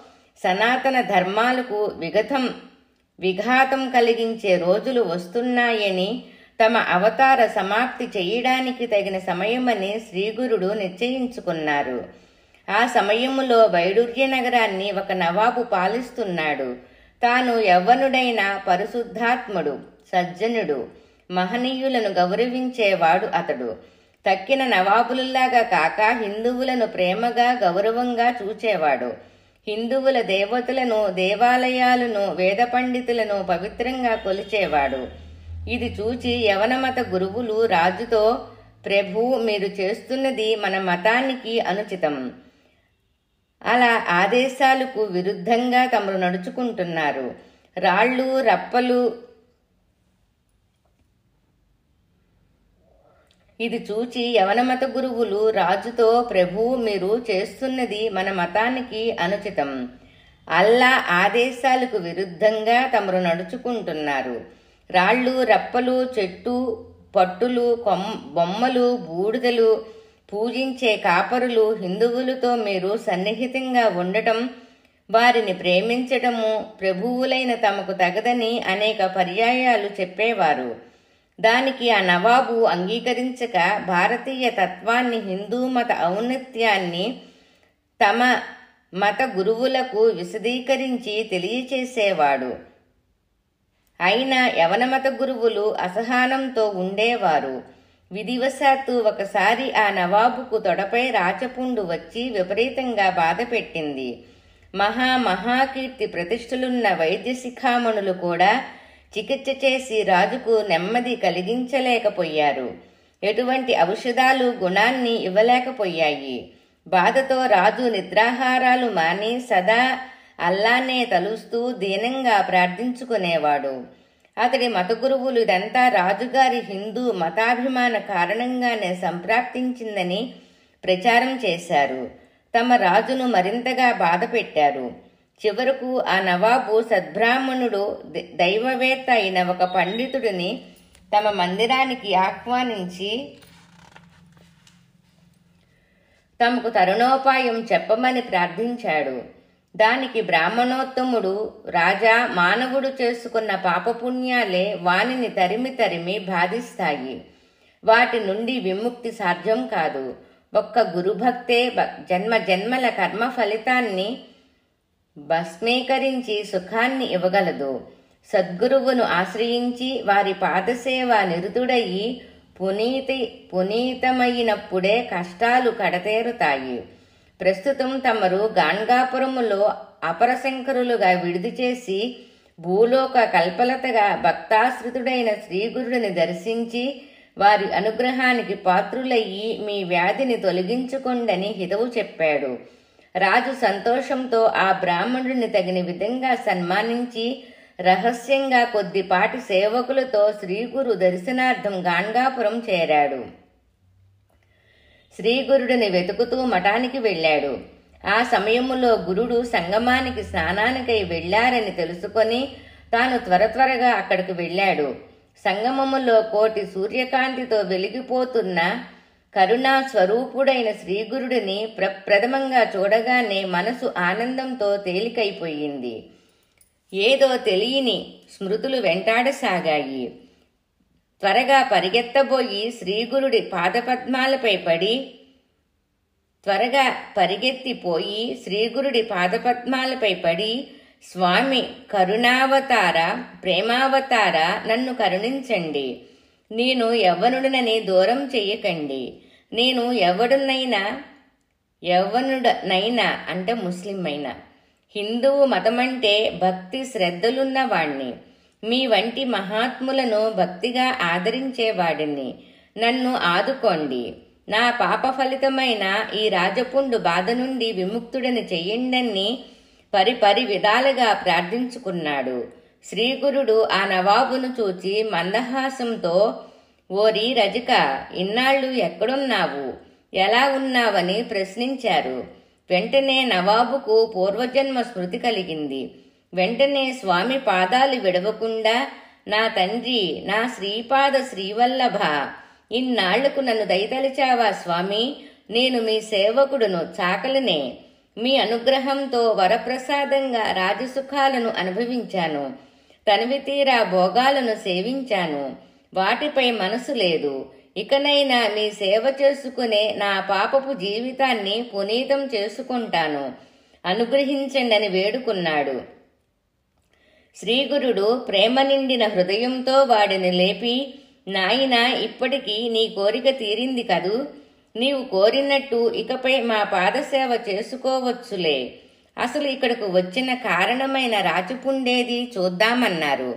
సనాతన ధర్మాలకు విఘాతం కలిగించే రోజులు వస్తున్నాయని, తమ అవతార సమాప్తి చేయడానికి తగిన సమయమని శ్రీగురుడు నిశ్చయించుకున్నారు. ఆ సమయములో వైడూర్య నగరాన్ని ఒక నవాబు పాలిస్తున్నాడు. తాను యవ్వనుడైన పరిశుద్ధాత్ముడు, సజ్జనుడు, మహనీయులను గౌరవించేవాడు అతడు. తక్కిన నవాబులలాగా కాక హిందువులను ప్రేమగా గౌరవంగా చూచేవాడు. హిందువుల దేవతలను, దేవాలయాలను, వేద పండితులను పవిత్రంగా కొలిచేవాడు. ఇది చూచి యవనమత గురువులు రాజుతో, ప్రభు, మీరు చేస్తున్నది మన మతానికి అనుచితం. అలా ఆదేశాలకు విరుద్ధంగా తమరు నడుచుకుంటున్నారు. రాళ్ళు రప్పలు ఇది చూచి యవనమత గురువులు రాజుతో, ప్రభు, మీరు చేస్తున్నది మన మతానికి అనుచితం. అల్లా ఆదేశాలకు విరుద్ధంగా తమరు నడుచుకుంటున్నారు. రాళ్ళు రప్పలు, చెట్టు పట్టులు, బొమ్మలు, బూడిదలు పూజించే కాపరులు హిందువులతో మీరు సన్నిహితంగా ఉండటం, వారిని ప్రేమించటము ప్రభువులైన తమకు తగదని అనేక పర్యాయాలు చెప్పేవారు. దానికి ఆ నవాబు అంగీకరించక భారతీయ తత్వాన్ని, హిందూ మత ఔన్నత్యాన్ని తమ మత గురువులకు విశదీకరించి తెలియచేసేవాడు. అయినా యవనమత గురువులు అసహనంతో ఉండేవారు. విధివశాత్తు ఒకసారి ఆ నవాబుకు తొడపై రాచపుండు వచ్చి విపరీతంగా బాధ పెట్టింది. మహాకీర్తి ప్రతిష్ఠలున్న వైద్య శిఖామణులు కూడా చికిత్స చేసి రాజుకు నెమ్మది కలిగించలేకపోయారు. ఎటువంటి ఔషధాలు గుణాన్ని ఇవ్వలేకపోయాయి. బాధతో రాజు నిద్రాహారాలు మాని సదా అల్లానే తలుస్తూ దీనంగా ప్రార్థించుకునేవాడు. అతడి మత గురువులు ఇదంతా రాజుగారి హిందూ మతాభిమాన కారణంగానే సంప్రాప్తించిందని ప్రచారం చేశారు. తమ రాజును మరింతగా బాధ పెట్టారు. చివరకు ఆ నవాబు సద్బ్రాహ్మణుడు, దైవవేత్త అయిన ఒక పండితుడిని తమ మందిరానికి ఆహ్వానించి తమకు తరుణోపాయం చెప్పమని ప్రార్థించాడు. దానికి బ్రాహ్మణోత్తముడు, రాజా, మానవుడు చేసుకున్న పాపపుణ్యాలే వానిని తరిమి తరిమి బాధిస్తాయి. వాటి నుండి విముక్తి సాధ్యం కాదు. ఒక్క గురుభక్తే జన్మ జన్మల కర్మ ఫలితాన్ని భస్మీకరించి సుఖాన్ని ఇవ్వగలదు. సద్గురువును ఆశ్రయించి వారి పాదసేవ నిరుతుడయి పునీతమైనప్పుడే కష్టాలు కడతేరుతాయి. ప్రస్తుతం తమరు గాణ్గాపురములో అపరశంకరులుగా విడిది చేసి భూలోక కల్పలతగా భక్తాశ్రితుడైన శ్రీగురుడిని దర్శించి వారి అనుగ్రహానికి పాత్రులయ్యి మీ వ్యాధిని తొలగించుకొండని హితవు చెప్పాడు. రాజు సంతోషంతో ఆ బ్రాహ్మణుడిని తగిన విధంగా సన్మానించి రహస్యంగా కొద్దిపాటి సేవకులతో శ్రీగురు దర్శనార్థం గాణ్గాపురం చేరాడు. శ్రీగురుడిని వెతుకుతూ మఠానికి వెళ్ళాడు. ఆ సమయములో గురుడు సంగమానికి స్నానానికై వెళ్లారని తెలుసుకొని తాను త్వరగా అక్కడికి వెళ్ళాడు. సంగమములో కోటి సూర్యకాంతితో వెలిగిపోతున్న కరుణా స్వరూపుడైన శ్రీగురుడిని ప్రప్రథమంగా చూడగానే మనసు ఆనందంతో తేలికైపోయింది. ఏదో తెలియని స్మృతులు వెంటాడసాగాయి. త్వరగా పరిగెత్తబోయి శ్రీగురుడి పాదపద్మాలపై పడి స్వామి కరుణావతార, ప్రేమావతార, నన్ను కరుణించండి. నేను యవ్వనుడనని దూరం చెయ్యకండి. నేను యవ్వనుడనైనా అంటే ముస్లిం అయినా, హిందువు మతమంటే భక్తి శ్రద్ధలున్నవాణ్ణి, మీ వంటి మహాత్ములను భక్తిగా ఆదరించేవాడిని. నన్ను ఆదుకోండి. నా పాప ఫలితమైన ఈ రాజపుండు బాధ నుండి విముక్తుడని చెయ్యండని పరిపరి విధాలుగా ప్రార్థించుకున్నాడు. శ్రీగురుడు ఆ నవాబును చూచి మందహాసంతో, ఓరి రజక, ఇన్నాళ్ళు ఎక్కడున్నావు, ఎలా ఉన్నావని ప్రశ్నించారు. వెంటనే నవాబుకు పూర్వజన్మ స్మృతి కలిగింది. వెంటనే స్వామి పాదాలు విడవకుండా, నా తండ్రి, నా శ్రీపాద శ్రీవల్లభ, ఇన్నాళ్లకు నన్ను దయతలిచావా స్వామి? నేను మీ సేవకుడును, చాకలినే. మీ అనుగ్రహంతో వరప్రసాదంగా రాజసుఖాలను అనుభవించాను. తనివి తీరా భోగాలను సేవించాను. వాటిపై మనసు లేదు. ఇకనైనా మీ సేవ చేసుకునే నా పాపపు జీవితాన్ని పునీతం చేసుకుంటాను. అనుగ్రహించండని వేడుకున్నాడు. శ్రీగురుడు ప్రేమ నిండిన హృదయంతో వాడిని లేపి, నాయనా, ఇప్పటికీ నీ కోరిక తీరింది కదూ. నీవు కోరినట్టు ఇకపై మా పాదసేవ చేసుకోవచ్చులే. అసలు ఇక్కడకు వచ్చిన కారణమైన రాచపుండేది చూద్దామన్నారు.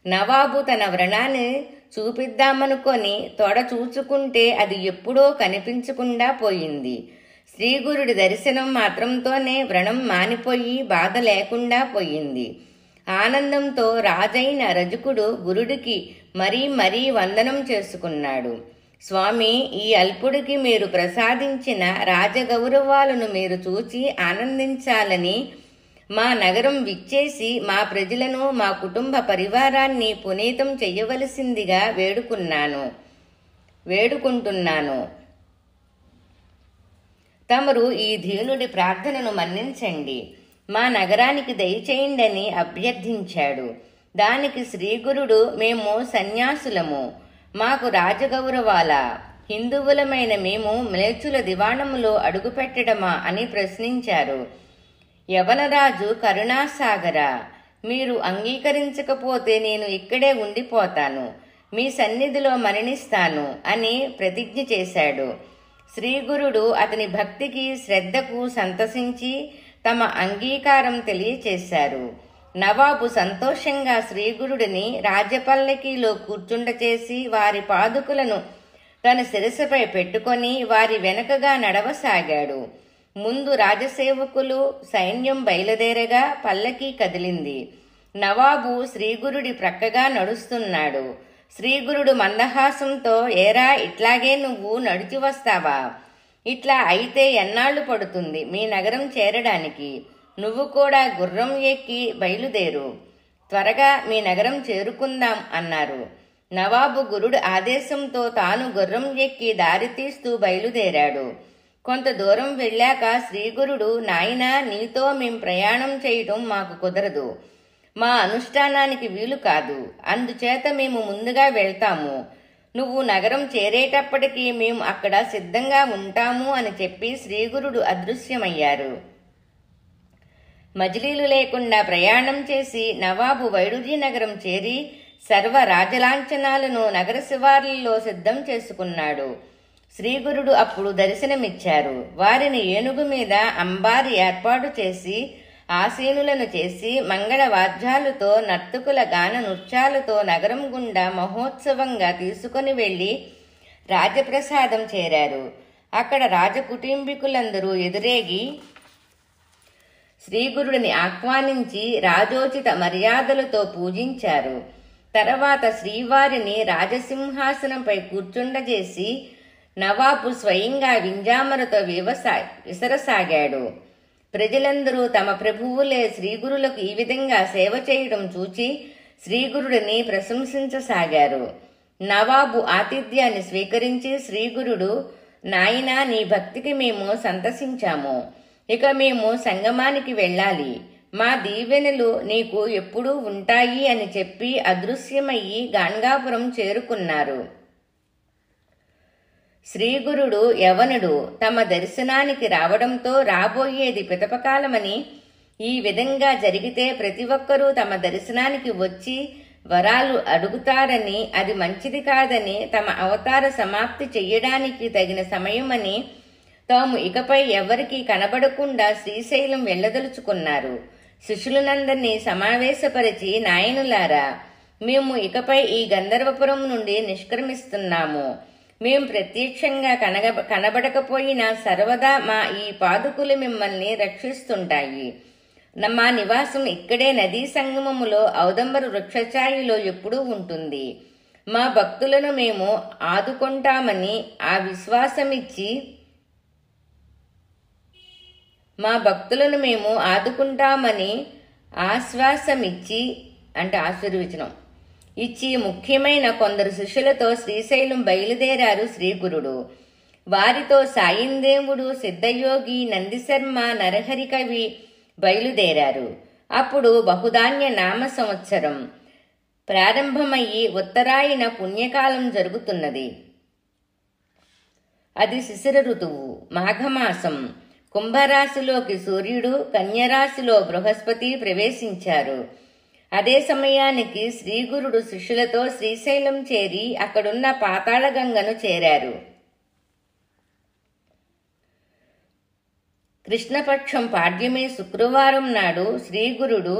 నవాబు తన వ్రణాన్ని చూపిద్దామనుకొని తొడ చూచుకుంటే అది ఎప్పుడో కనిపించకుండా పోయింది. శ్రీగురుడి దర్శనం మాత్రంతోనే వ్రణం మానిపోయి బాధ లేకుండా పోయింది. ఆనందంతో రాజైన రజకుడు గురుడికి మరీ వందనం చేసుకున్నాడు. స్వామి, ఈ అల్పుడికి మీరు ప్రసాదించిన రాజగౌరవాలను మీరు చూచి ఆనందించాలని మా నగరం విచ్చేసి మా ప్రజలను, మా కుటుంబ పరివారాన్ని పునీతం చెయ్యవలసిందిగా వేడుకుంటున్నాను. తమరు ఈ దీనుడి ప్రార్థనను మన్నించండి. మా నగరానికి దయచేయండని అభ్యర్థించాడు. దానికి శ్రీగురుడు, మేము సన్యాసులము, మాకు రాజగౌరవాల, హిందువులమైన మేము మ్లేచ్చుల దివాణములో అడుగుపెట్టడమా అని ప్రశ్నించారు. యవనరాజు కరుణాసాగర, మీరు అంగీకరించకపోతే నేను ఇక్కడే ఉండిపోతాను, మీ సన్నిధిలో మరణిస్తాను అని ప్రతిజ్ఞ చేశాడు. శ్రీగురుడు అతని భక్తికి శ్రద్ధకు సంతసించి తమ అంగీకారం తెలియచేశారు. నవాబు సంతోషంగా శ్రీగురుడిని రాజపల్లకీలో కూర్చుండచేసి వారి పాదుకులను తన శిరస్సుపై పెట్టుకొని వారి వెనకగా నడవసాగాడు. ముందు రాజసేవకులు, సైన్యం బయలుదేరగా పల్లకీ కదిలింది. నవాబు శ్రీగురుడి ప్రక్కగా నడుస్తున్నాడు. శ్రీగురుడు మందహాసంతో, ఏరా, ఇట్లాగే నువ్వు నడిచి వస్తావా? ఇట్లా అయితే ఎన్నాళ్లు పడుతుంది మీ నగరం చేరడానికి? నువ్వు కూడా గుర్రం ఎక్కి బయలుదేరు, త్వరగా మీ నగరం చేరుకుందాం అన్నారు. నవాబు గురుడు ఆదేశంతో తాను గుర్రం ఎక్కి దారి తీస్తూ బయలుదేరాడు. కొంత దూరం వెళ్ళాక శ్రీగురుడు, నాయనా, నీతో మేం ప్రయాణం చేయటం మాకు కుదరదు, మా అనుష్ఠానానికి వీలు కాదు, అందుచేత మేము ముందుగా వెళ్తాము. నువ్వు నగరం చేరేటప్పటికీ మేము అక్కడ సిద్ధంగా ఉంటాము అని చెప్పి శ్రీగురుడు అదృశ్యమయ్యారు. మజిలీలు లేకుండా ప్రయాణం చేసి నవాబు వైడూర్యనగరం చేరి సర్వ రాజలాంఛనాలను నగర శివార్లలో సిద్ధం చేసుకున్నాడు. శ్రీగురుడు అప్పుడు దర్శనమిచ్చారు. వారిని ఏనుగు మీద అంబారి ఏర్పాటు చేసి ఆసీనులను చేసి మంగళ వాద్యాలతో నర్తకుల గాన నృత్యాలతో నగరం గుండా మహోత్సవంగా తీసుకుని వెళ్లి రాజప్రసాదం చేరారు. అక్కడ రాజకుటుంబీకులందరూ ఎదురేగి శ్రీగురుడిని ఆహ్వానించి రాజోచిత మర్యాదలతో పూజించారు. తర్వాత శ్రీవారిని రాజసింహాసనంపై కూర్చుండజేసి నవాబు స్వయంగా వింజామరతో విసరసాగాడు. ప్రజలందరూ తమ ప్రభువులే శ్రీగురులకు ఈ విధంగా సేవ చేయడం చూచి శ్రీగురుడిని ప్రశంసించసాగారు. నవాబు ఆతిథ్యాన్ని స్వీకరించి శ్రీగురుడు, నాయనా, నీ భక్తికి మేము సంతసించాము. ఇక మేము సంగమానికి వెళ్ళాలి. మా దీవెనలు నీకు ఎప్పుడూ ఉంటాయి అని చెప్పి అదృశ్యమయ్యి గాణ్గాపురం చేరుకున్నారు. శ్రీగురుడు యవనుడు. తమ దర్శనానికి రావడంతో రాబోయేది పితపకాలమని, ఈ విధంగా జరిగితే ప్రతి ఒక్కరూ తమ దర్శనానికి వచ్చి వరాలు అడుగుతారని, అది మంచిది కాదని, తమ అవతార సమాప్తి చెయ్యడానికి తగిన సమయమని తాము ఇకపై ఎవరికీ కనబడకుండా శ్రీశైలం వెళ్లదలుచుకున్నారు. శిష్యులనందరినీ సమావేశపరిచి, నాయనులారా, మేము ఇకపై ఈ గంధర్వపురం నుండి నిష్క్రమిస్తున్నాము. మేం ప్రత్యక్షంగా కనబడకపోయినా సర్వదా మా ఈ పాదుకులు మిమ్మల్ని రక్షిస్తుంటాయి. మా నివాసం ఇక్కడే నదీ సంగమములో ఔదంబర వృక్షఛాయలో ఎప్పుడూ ఉంటుంది. మా భక్తులను మేము ఆదుకుంటామని ఆశ్వాసమిచ్చి ఆశీర్వచనం ఇచ్చి ముఖ్యమైన కొందరు శిష్యులతో శ్రీశైలం బయలుదేరారు శ్రీగురుడు. వారితో సాయిందేవుడు, సిద్ధయోగి, నందిశర్మ, నరహరి కవి బయలుదేరారు. అప్పుడు బహుధాన్య నామ సంవత్సరం ప్రారంభమయ్యి ఉత్తరాయణ పుణ్యకాలం జరుగుతున్నది. అది శిశిర ఋతువు, మాఘమాసం. కుంభరాశిలోకి సూర్యుడు, కన్యరాశిలో బృహస్పతి ప్రవేశించారు. అదే సమయానికి శ్రీగురుడు శిష్యులతో శ్రీశైలం చేరి అక్కడున్న పాతాళగంగను చేరారు. కృష్ణపక్షం పాడ్యమి శుక్రవారం నాడు శ్రీగురుడు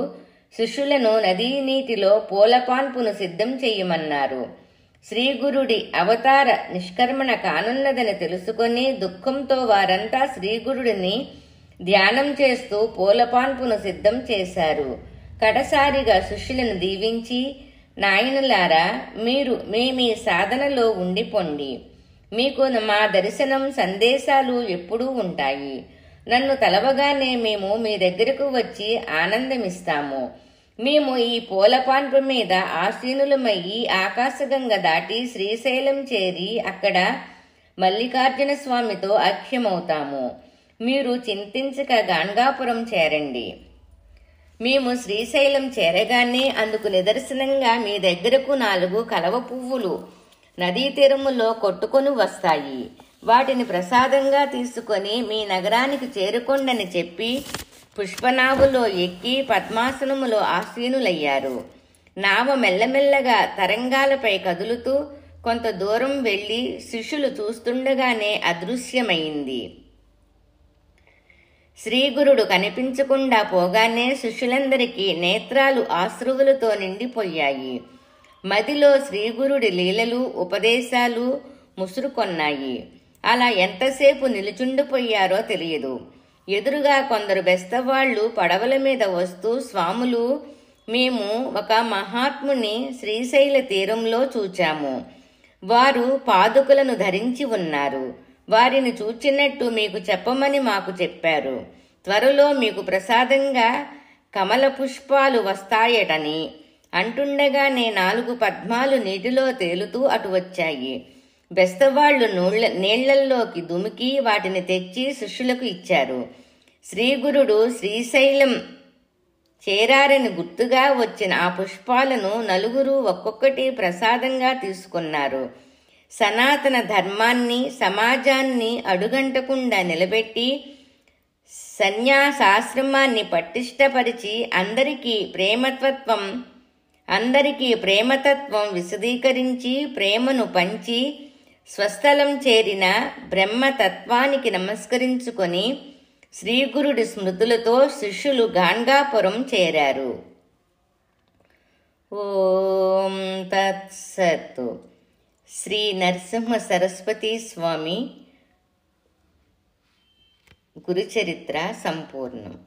శిష్యులను నదీ నీటిలో పూలపాన్పును సిద్ధం చెయ్యమన్నారు. శ్రీగురుడి అవతార నిష్కర్మణ కానున్నదని తెలుసుకొని దుఃఖంతో వారంతా శ్రీగురుడిని ధ్యానం చేస్తూ పూలపాన్పును సిద్ధం చేశారు. కడసారిగా శిష్యులను దీవించి, నాయనులారా, మీరు మీ సాధనలో ఉండిపోండి. మీకు మా దర్శనం సందేశాలు ఎప్పుడూ ఉంటాయి. నన్ను తలవగానే మేము మీ దగ్గరకు వచ్చి ఆనందమిస్తాము. మేము ఈ పూలపాన్పు మీద ఆసీనులమయ్యి ఆకాశగంగ దాటి శ్రీశైలం చేరి అక్కడ మల్లికార్జున స్వామితో ఐక్యమవుతాము. మీరు చింతించక గాణ్గాపురం చేరండి. మేము శ్రీశైలం చేరగానే అందుకు నిదర్శనంగా మీ దగ్గరకు 4 కలవ పువ్వులు నదీ తీరములో కొట్టుకొని వస్తాయి. వాటిని ప్రసాదంగా తీసుకొని మీ నగరానికి చేరుకొండని చెప్పి పుష్పనావులో ఎక్కి పద్మాసనములో ఆసీనులయ్యారు. నావ మెల్లమెల్లగా తరంగాలపై కదులుతూ కొంత దూరం వెళ్లి శిష్యులు చూస్తుండగానే అదృశ్యమైంది. శ్రీగురుడు కనిపించకుండా పోగానే శిష్యులందరికీ నేత్రాలు ఆశ్రువులతో నిండిపోయాయి. మదిలో శ్రీగురుడి లీలలు, ఉపదేశాలు ముసురుకొన్నాయి. అలా ఎంతసేపు నిలుచుండిపోయారో తెలియదు. ఎదురుగా కొందరు బెస్తవాళ్లు పడవల మీద వస్తూ, స్వాములు, మేము ఒక మహాత్ముని శ్రీశైల తీరంలో చూచాము. వారు పాదుకలను ధరించి ఉన్నారు. వారిని చూచినట్టు మీకు చెప్పమని మాకు చెప్పారు. త్వరలో మీకు ప్రసాదంగా కమల పుష్పాలు వస్తాయటని అంటుండగానే 4 పద్మాలు నీటిలో తేలుతూ అటు వచ్చాయి. బెస్తవాళ్లు నీళ్లల్లోకి దుమికి వాటిని తెచ్చి శిష్యులకు ఇచ్చారు. శ్రీగురుడు శ్రీశైలం చేరారని గుర్తుగా వచ్చిన ఆ పుష్పాలను 4 ఒక్కొక్కటి ప్రసాదంగా తీసుకున్నారు. సనాతన ధర్మాన్ని, సమాజాన్ని అడుగంటకుండా నిలబెట్టి సన్యాసాశ్రమాన్ని పటిష్టపరిచి అందరికీ ప్రేమతత్వం విశదీకరించి ప్రేమను పంచి స్వస్థలం చేరిన బ్రహ్మతత్వానికి నమస్కరించుకొని శ్రీగురుడి స్మృతులతో శిష్యులు గాణ్గాపురం చేరారు. ఓం తత్సత్. శ్రీ నరసింహ సరస్వతి స్వామి గురుచరిత్ర సంపూర్ణం.